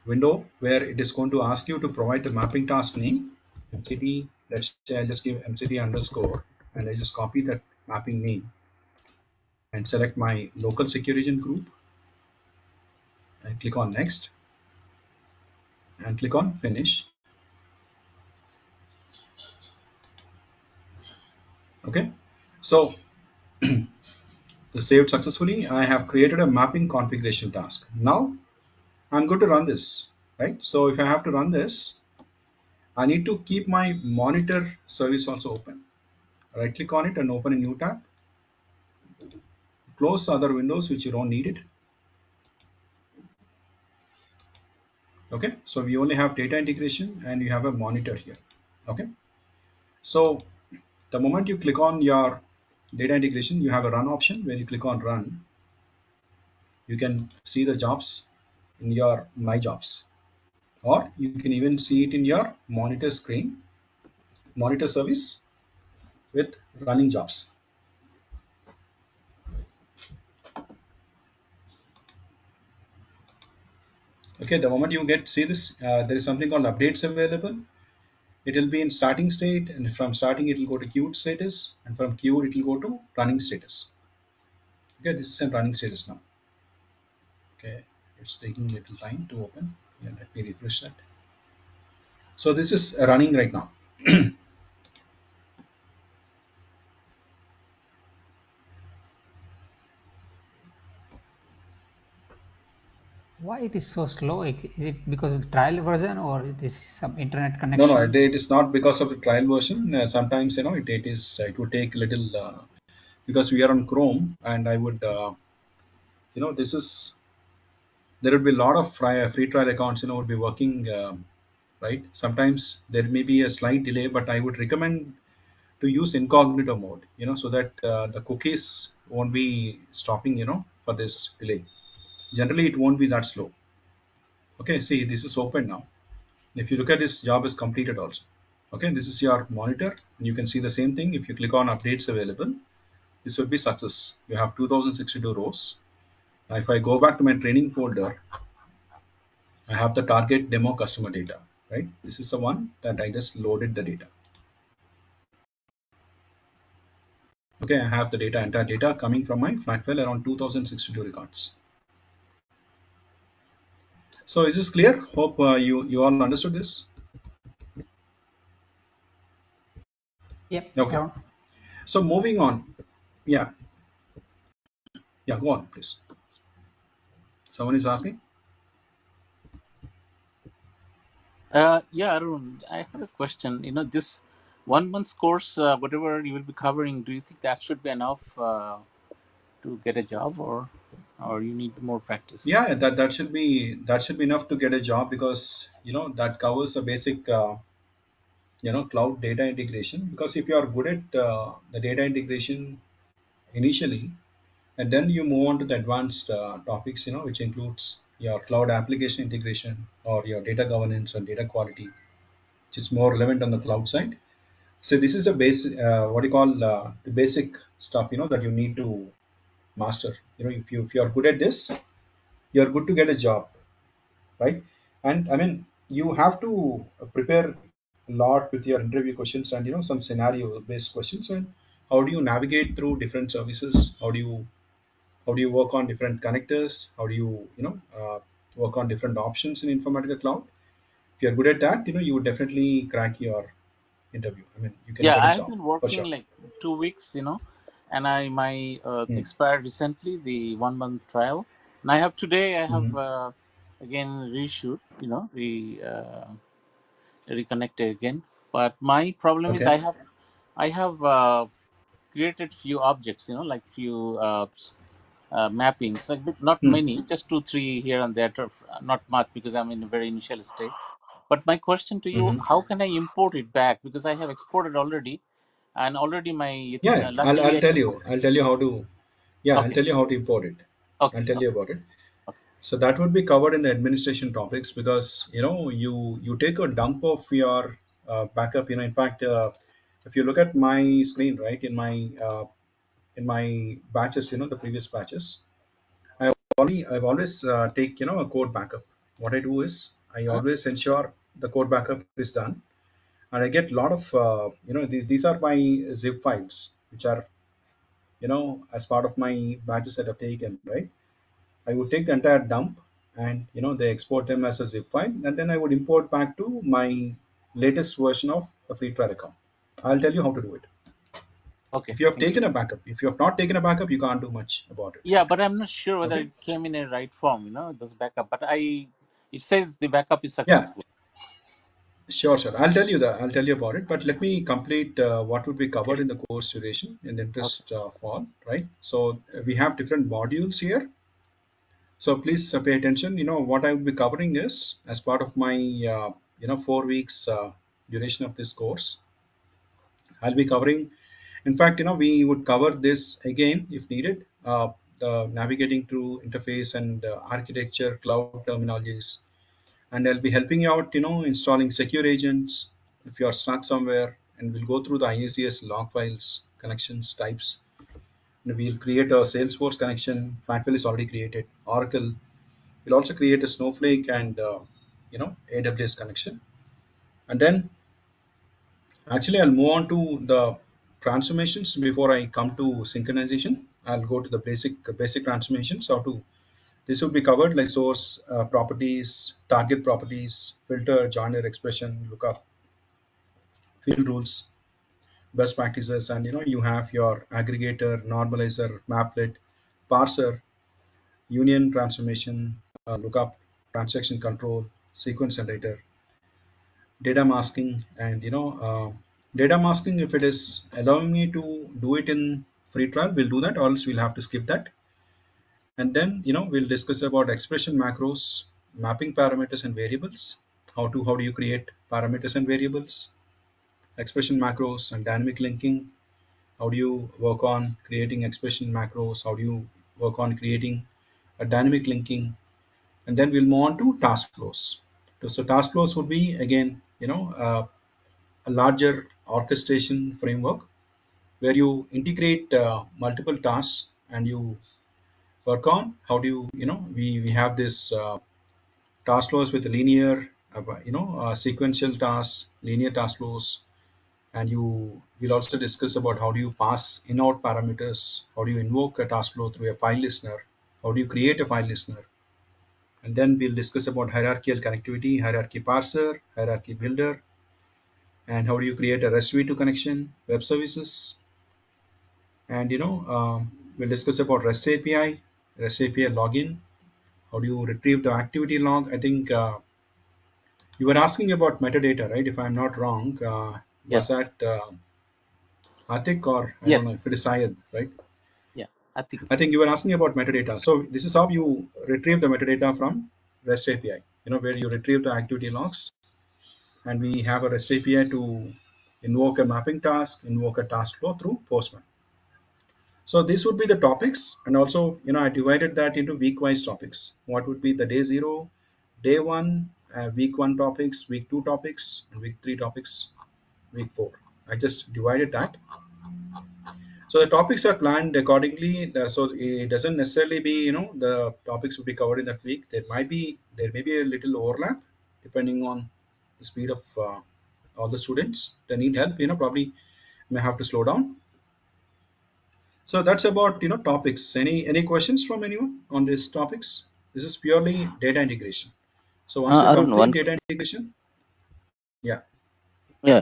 window where it is going to ask you to provide the mapping task name. MCT, let's say I just give MCT underscore and I just copy that mapping name and select my local security agent group and click on next and click on finish. Okay, so this saved successfully. I have created a mapping configuration task. Now I'm going to run this, right? So if I have to run this, I need to keep my monitor service also open. Right click on it and open a new tab. Close other windows which you don't need it. Okay, so we only have data integration and you have a monitor here. Okay, so the moment you click on your data integration, you have a run option. When you click on run, you can see the jobs in your my jobs, or you can even see it in your monitor screen, monitor service with running jobs. Okay, the moment you get see this, there is something called updates available. It will be in starting state, and from starting it will go to queued status, and from queued it will go to running status. Okay, this is in running status now. Okay, it's taking a little time to open. Yeah, let me refresh that. So this is running right now. Why it is so slow? Is it because of the trial version or it is some internet No, no, connection? it is not because of the trial version. Sometimes it would take a little because we are on Chrome, and I would this is there would be a lot of free trial accounts would be working right. Sometimes there may be a slight delay, but I would recommend to use incognito mode, so that the cookies won't be stopping, for this delay. Generally, it won't be that slow. Okay, see, this is open now. If you look at this, job is completed also. Okay, this is your monitor, and you can see the same thing. If you click on updates available, this will be success. You have 2062 rows. Now, if I go back to my training folder, I have the target demo customer data, right? This is the one that I just loaded the data. Okay, I have the data, entire data coming from my flat file around 2062 records. So is this clear? Hope you all understood this. Yep, Okay. Arun. So moving on. Yeah, yeah. Go on, please. Someone is asking. Yeah, Arun, I have a question. This 1 month course, whatever you will be covering, do you think that should be enough to get a job, or you need more practice? Yeah, that should be enough to get a job, because that covers a basic cloud data integration. Because if you are good at the data integration initially, and then you move on to the advanced topics, which includes your cloud application integration or your data governance and data quality, which is more relevant on the cloud side. So this is a base, what you call the basic stuff, that you need to master. If you are good at this, you are good to get a job, right? And I mean, you have to prepare a lot with your interview questions and some scenario based questions. And how do you navigate through different services? How do you work on different connectors? How do you work on different options in Informatica Cloud? If you're good at that, you would definitely crack your interview. I mean, you can Yeah, get a I've job been for working sure. like 2 weeks, and I my Hmm. expired recently the 1 month trial. And I have today. I have Hmm. again reshoot. Reconnected again. But my problem is Okay. I have created few objects. Like few mappings, like not Hmm. many, just 2 3 here and there. Not much because I'm in a very initial state. But my question to you: Hmm. how can I import it back? Because I have exported already, and already my Yeah, luckily I'll I tell have. you. I'll tell you how to. Yeah, I'll Okay, tell you how to import it. okay, I'll tell you okay, about it. okay, So that would be covered in the administration topics because you take a dump of your backup. In fact, if you look at my screen, right, in my batches, the previous batches, I've always take a code backup. What I do is I huh? always ensure the code backup is done, and I get a lot of these are my zip files which are as part of my batches that I've taken, right? I would take the entire dump and they export them as a zip file, and then I would import back to my latest version of the free trial account. I'll tell you how to do it. Okay. If you have Thank you. taken a backup, if you have not taken a backup, you can't do much about it. Yeah, but I'm not sure whether Okay? it came in a right form. Those backup. But it says the backup is Yeah, successful. sure, sure. I'll tell you that. I'll tell you about it. But let me complete what would be covered Okay. in the course duration in the Okay. interest of all, right? So we have different modules here. So please pay attention. What I will be covering is as part of my 4 weeks duration of this course. I'll be covering. In fact, we would cover this again if needed. The navigating through interface and architecture, cloud terminologies, and I'll be helping you out. Installing secure agents if you are stuck somewhere, and we'll go through the IICS log files, connections types. And we'll create a Salesforce connection. Factful is already created. Oracle. We'll also create a Snowflake and AWS connection. And then actually I'll move on to the transformations before I come to synchronization. I'll go to the basic transformations. How to This will be covered like source properties, target properties, filter, joiner, expression, lookup, field rules, best practices, and you have your aggregator, normalizer, maplet, parser, union transformation, lookup, transaction control, sequence generator, data masking, and data masking. If it is allowing me to do it in free trial, we'll do that, or else we'll have to skip that. And then we'll discuss about expression macros, mapping parameters and variables, how do you create parameters and variables, expression macros and dynamic linking. How do you work on creating expression macros? How do you work on creating a dynamic linking? And then we'll move on to task flows. So task flows would be again a larger orchestration framework where you integrate multiple tasks and you work on how do we have this task flows with linear sequential tasks, linear task flows, and you will also discuss about how do you pass in out parameters, how do you invoke a task flow through a file listener, how do you create a file listener, and then we'll discuss about hierarchical connectivity, hierarchy parser, hierarchy builder, and how do you create a REST v2 connection, web services, and we'll discuss about REST API login. How do you retrieve the activity log? I think you were asking about metadata, right? If I'm not wrong, was Yes. that Atik or I don't know Yes. if it is Syed, right? Yeah. I think. I think you were asking about metadata. So this is how you retrieve the metadata from REST API. Where you retrieve the activity logs, and we have a REST API to invoke a mapping task, invoke a task flow through Postman. So these would be the topics, and also I divided that into week-wise topics. What would be the day zero, day one, week one topics, week two topics, and week three topics, week four. I just divided that. So the topics are planned accordingly. So it doesn't necessarily be the topics will be covered in that week. There may be a little overlap depending on the speed of all the students. They need help. Probably may have to slow down. So that's about topics. Any questions from anyone on these topics? This is purely data integration. So once you Arun, complete data integration, yeah, one yeah,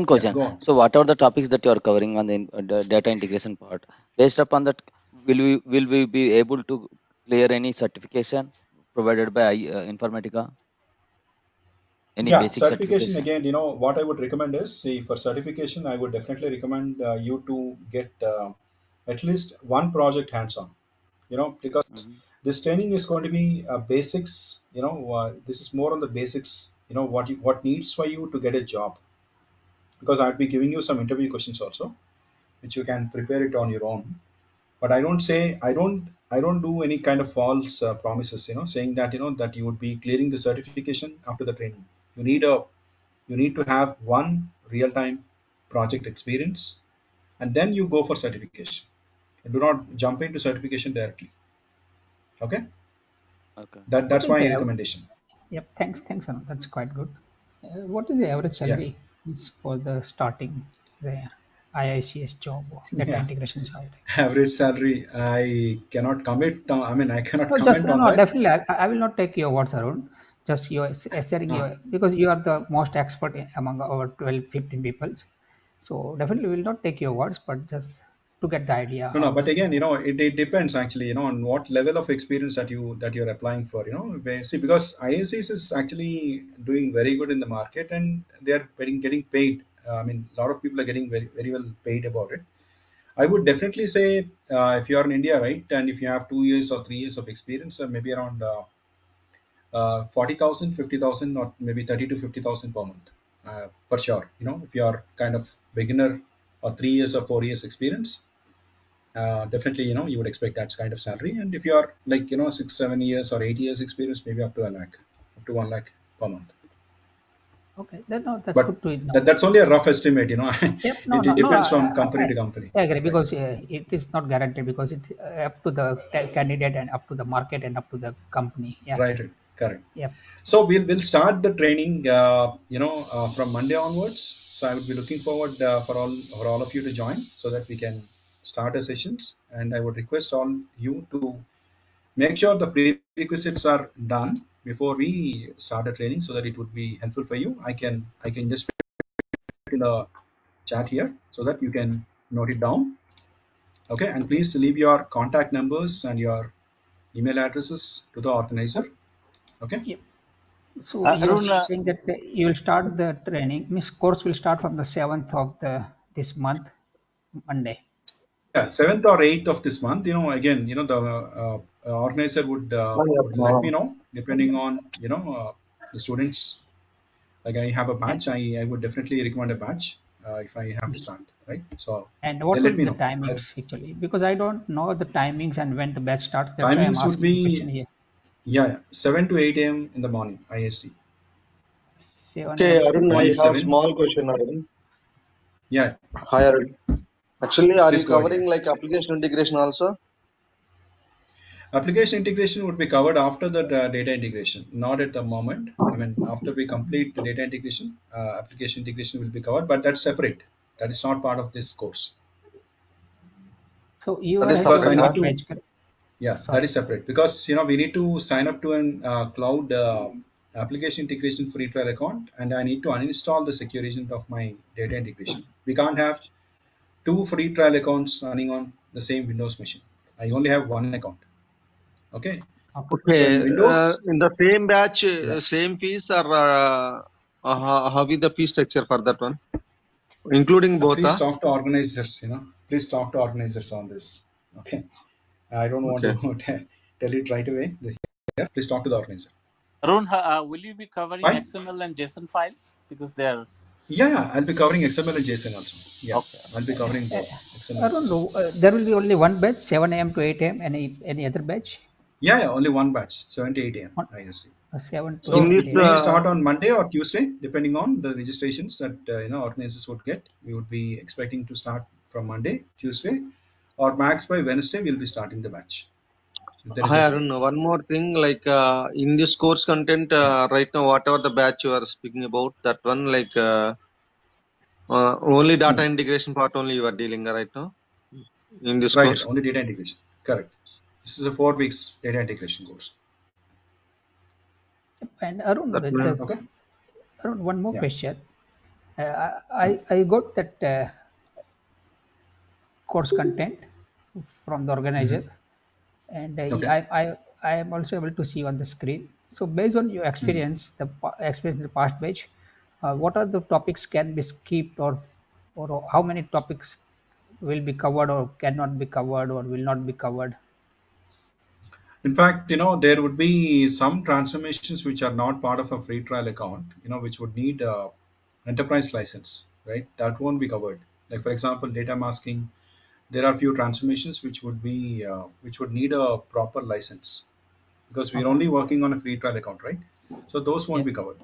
question. go on. So, what are the topics that you are covering on the data integration part? Based upon that, will we be able to clear any certification provided by Informatica? Any Yeah, basic certification certification? again, what I would recommend is, see, for certification, I would definitely recommend you to get at least one project hands-on, because Hmm. this training is going to be basics, this is more on the basics, what needs for you to get a job, because I'd be giving you some interview questions also, which you can prepare it on your own. But I don't do any kind of false promises, saying that, that you would be clearing the certification after the training. You need to have one real-time project experience, and then you go for certification. Do not jump into certification directly. Okay, Okay. What that's is my the recommendation. Yep, thanks, Anand. That's quite good. What is the average Yeah. salary is for the starting the IICS job or data Yeah, integration side? average salary, I cannot commit I mean, I cannot No, just comment no, on no, that. definitely. I will not take your words around. Just your sharing uh, your because you are the most expert among our 12, 15 people. So definitely we will not take your words, but just to get the idea no, no, how. but again, it depends actually, on what level of experience that you're applying for, see, because ISCs is actually doing very good in the market, and they're getting paid. I mean, a lot of people are getting very, very well paid about it. I would definitely say, if you are in India, right, and if you have 2 years or 3 years of experience, maybe around 40,000, 50,000, or maybe 30 to 50,000 per month, for sure. If you are kind of beginner or 3 years or 4 years experience, definitely, you would expect that kind of salary. And if you are like, 6, 7 years or 8 years experience, maybe up to a lakh, up to 1 lakh per month. Okay, then no, that's But good to know. that's only a rough estimate. Yep, no, it no, no. depends from company to company, I agree right? because it is not guaranteed because it's up to the candidate and up to the market and up to the company. Yeah, Right, right, correct. yep. So we'll start the training, from Monday onwards. So I would be looking forward for all of you to join, so that we can start our sessions. And I would request all you to make sure the prerequisites are done before we start the training, so that it would be helpful for you. I can just put in the chat here, so that you can note it down. Okay, and please leave your contact numbers and your email addresses to the organizer. Okay. Yep. So you are Arun, saying that you will start the training. Means course will start from the 7th of the this month, Monday. Yeah, 7th or 8th of this month. Again, the organizer would let me know, depending on the students. Like, I have a And batch. I would definitely recommend a batch if I have to start, right? So and they'll what will let be me the know. timings actually? Because I don't know the timings and when the batch starts. That's why I'm Timings would asking the question be, here. yeah, 7 to 8 a.m. in the morning, IST. 7 Okay, a.m. to Arun, I Morning 8 a.m. have 7. small question, Arun. Yeah, Hi, Arun. Actually, are please you go ahead. covering like application integration also? Application integration would be covered after the data integration, not at the moment. I mean, after we complete the data integration, application integration will be covered, but that's separate. That is not part of this course, So you That are is because having I separate, one huh? need to. batch. Yeah, that Sorry. is separate, because we need to sign up to an cloud application integration free trial account, and I need to uninstall the security of my data integration. We can't have two free trial accounts running on the same Windows machine. I only have one account. Okay, Okay. so in Okay, Windows, in the same batch, yeah. same fees or how is the fee structure for that one? Including both, Please huh? talk to organizers. Please talk to organizers on this. Okay, I don't want Okay. to tell it right away. Please talk to the organizer. Arun, will you be covering Fine. XML and JSON files because they're Yeah, yeah, I'll be covering XML and JSON also. Yeah, okay? I'll be covering Uh, both XML I and don't JSON. know. There will be only one batch, 7 a.m. to 8 a.m. Any other batch? Yeah, yeah, only one batch, 7 to 8 a.m. On IST. 7 to So In 8 this, it may a.m. start on Monday or Tuesday, depending on the registrations that organizers would get. We would be expecting to start from Monday, Tuesday, or max by Wednesday. We'll be starting the batch, if there is hi a flow. Arun, one more thing, like in this course content, Yeah. right now, whatever the batch you are speaking about, that one, like only data Hmm. integration part only you are dealing right now in this Right, right. course. Only data integration. Correct. This is a 4 weeks data integration course. And Arun, That means, Okay. Arun, one more Yeah. question. I got that course content from the Hmm. organizer. and Okay. I am also able to see on the screen. So based on your Hmm. experience, experience in the past batch, what are the topics can be skipped, or how many topics will be covered or cannot be covered or will not be covered? In fact, there would be some transformations which are not part of a free trial account, which would need enterprise license, right? That won't be covered. Like for example, data masking. There are few transformations which would need a proper license because we're Okay. only working on a free trial account, right? So those won't Yeah. be covered.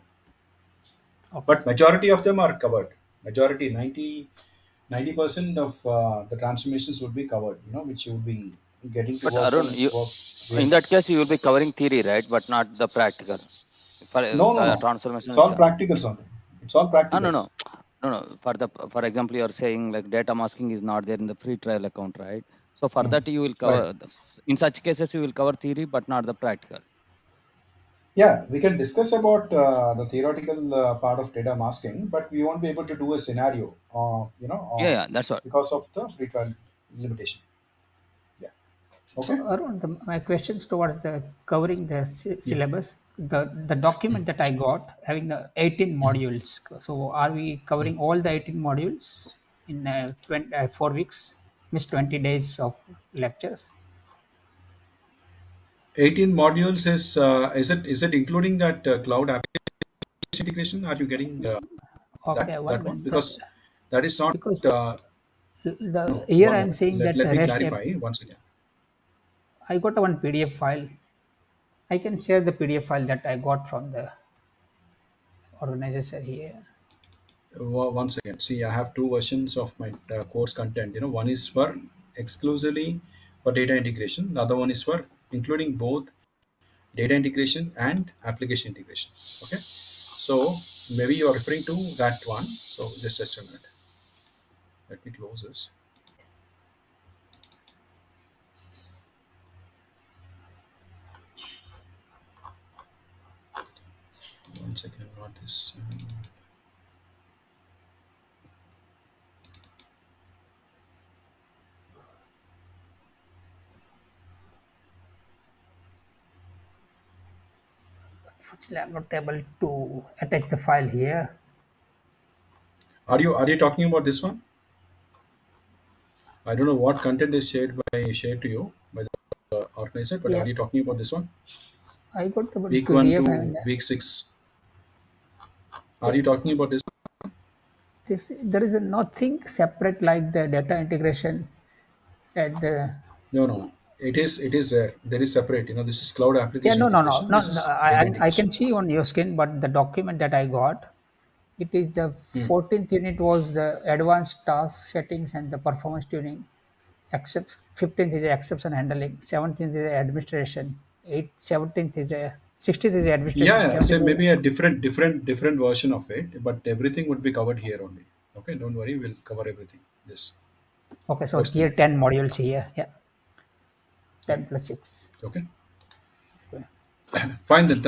Okay. But majority of them are covered. Majority 90% of the transformations would be covered. Which you would be getting to But work on Arun, you work in real time. that case you will be covering theory, right? But not the practical. For No, no, the no. transformation It's which all practicals only. It's all no, practicals. no, no, no. For example, you are saying like data masking is not there in the free trial account, right? So for Hmm. that you will Right. cover in such cases you will cover theory, but not the practical. Yeah, we can discuss about the theoretical part of data masking, but we won't be able to do a scenario, Yeah, yeah, that's what. because of the free trial limitation. Yeah. So Okay. Arun, my questions towards the covering the Yeah. syllabus, the document that I got having the 18 Mhm. modules. So are we covering all the 18 modules in 4 weeks? Means 20 days of lectures. 18 modules is it including that cloud application integration? Are you getting Okay, that one one? minute. Because that is not Because the no. here I One am moment. saying Let that let the me REST clarify once again. I got one PDF file. I can share the PDF file that I got from the organizer here. Once again, see, I have two versions of my course content. One is for exclusively for data integration. The other one is for including both data integration and application integration. Okay. So maybe you are referring to that one. So just a minute. Let me close this. One second. Not this. Unfortunately, I'm not able to attach the file here. Are you talking about this one? I don't know what content is shared to you by the organizer, but Yeah, are you talking about this one? I got one Week one PDF to and week six. Are yeah, you talking about this? this there is nothing separate like the data integration at the No, no, no. It is there. There is separate. This is cloud yeah application no integration. no, This no is data I integration. can see on your screen, but the document that I got, it is the Hmm. 14th unit was the advanced task settings and the performance tuning. Except 15th is exception handling, 17th is administration, 17th is a 16th is Yeah, administration, yeah. Say 17th is maybe a different version of it, but everything would be covered here only. Okay, don't worry. We'll cover everything. Yes, okay. So here personally. 10 modules here, yeah, Yeah. 10 plus 6. Okay. Okay. Fine then.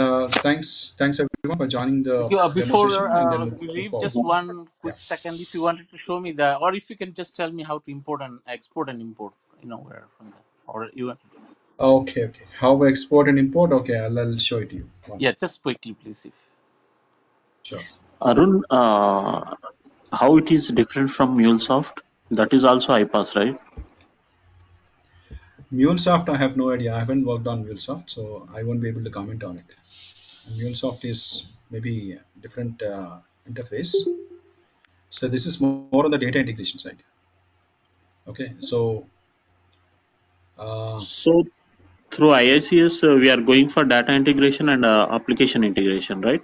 Thanks everyone for joining Thank the you. demo session, Before and I we look leave, forward. just one Yeah. quick second. If you wanted to show me the, or if you can just tell me how to import and export and import, where from the, or you want. Okay, okay. How export and import? Okay, I'll show it to you. One Yeah, minute. just quickly, please. Sure. Arun, how it is different from MuleSoft? That is also iPass, right? MuleSoft, I have no idea. I haven't worked on MuleSoft, so I won't be able to comment on it. MuleSoft is maybe a different interface. So this is more on the data integration side. Okay, so uh, So through IICS, we are going for data integration and application integration, right?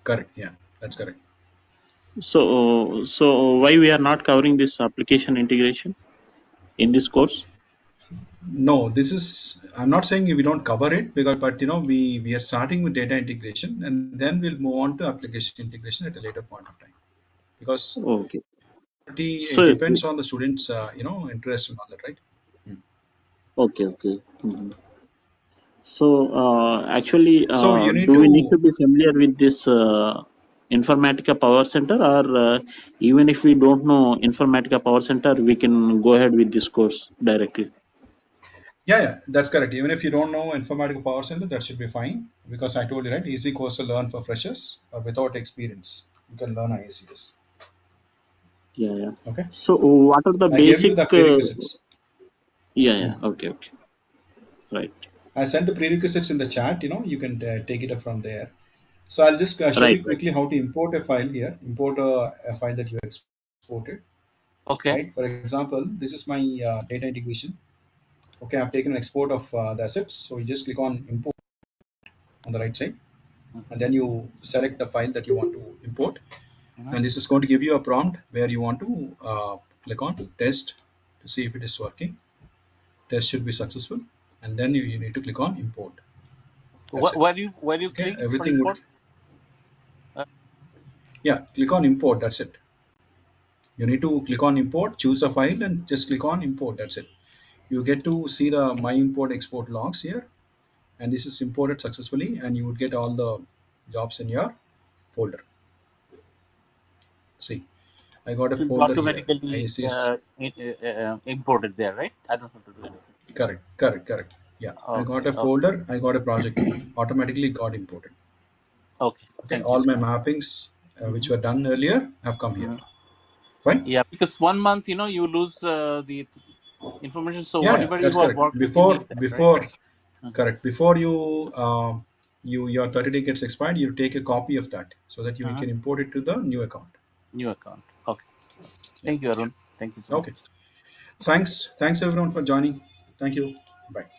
correct. Yeah, that's correct. So why we are not covering this application integration in this course? No, this is. I'm not saying we don't cover it because, but we are starting with data integration, and then we'll move on to application integration at a later point of time because Okay. it So depends on the students' interest and all that, right? Hmm. okay, okay. Mhm. So actually, So you need do we need to. to be familiar with this Informatica Power Center, or even if we don't know Informatica Power Center, we can go ahead with this course directly? Yeah, that's correct. Even if you don't know Informatica Power Center, that should be fine because I told you, right? Easy course to learn for freshers without experience. You can learn IICS. Yeah, yeah. Okay. So what are the I gave you basic? the prerequisites. Yeah, Hmm. yeah. Okay, okay. Right, I sent the prerequisites in the chat. You can take it up from there. So I'll just show right, you right. quickly how to import a file here. Import a file that you exported, Okay. right? For example, this is my data integration. Okay, I've taken an export of the assets. So you just click on import on the right side, and then you select the file that you want to import. Mhm. And this is going to give you a prompt where you want to click on test to see if it is working. Test should be successful, and then you need to click on import. That's it. Where do you Okay, click for everything would, import? Uh, yeah, click on import. That's it. You need to click on import, choose a file, and just click on import. That's it. You get to see the my import export logs here, and this is imported successfully, and you would get all the jobs in your folder. See, I got a it will be folder here. automatically ISS. imported there, right? I don't have to do anything. Correct. Yeah, I got Okay. a Okay. folder. I got a project here. Automatically got imported. Okay. Okay, Thank you, all my Scott. mappings which Hmm. were done earlier have come here. Hmm. Fine. Yeah, because 1 month, you lose the information. So Yeah, whatever you that's have correct. worked, you Before need that, right? before Mhm. correct before your 30 day gets expired, you take a copy of that so that you Mhm. can import it to the new account. New account. Okay. Yeah. Thank you, Arun. Thank you so Okay. much. Thanks everyone for joining. Thank you. Bye.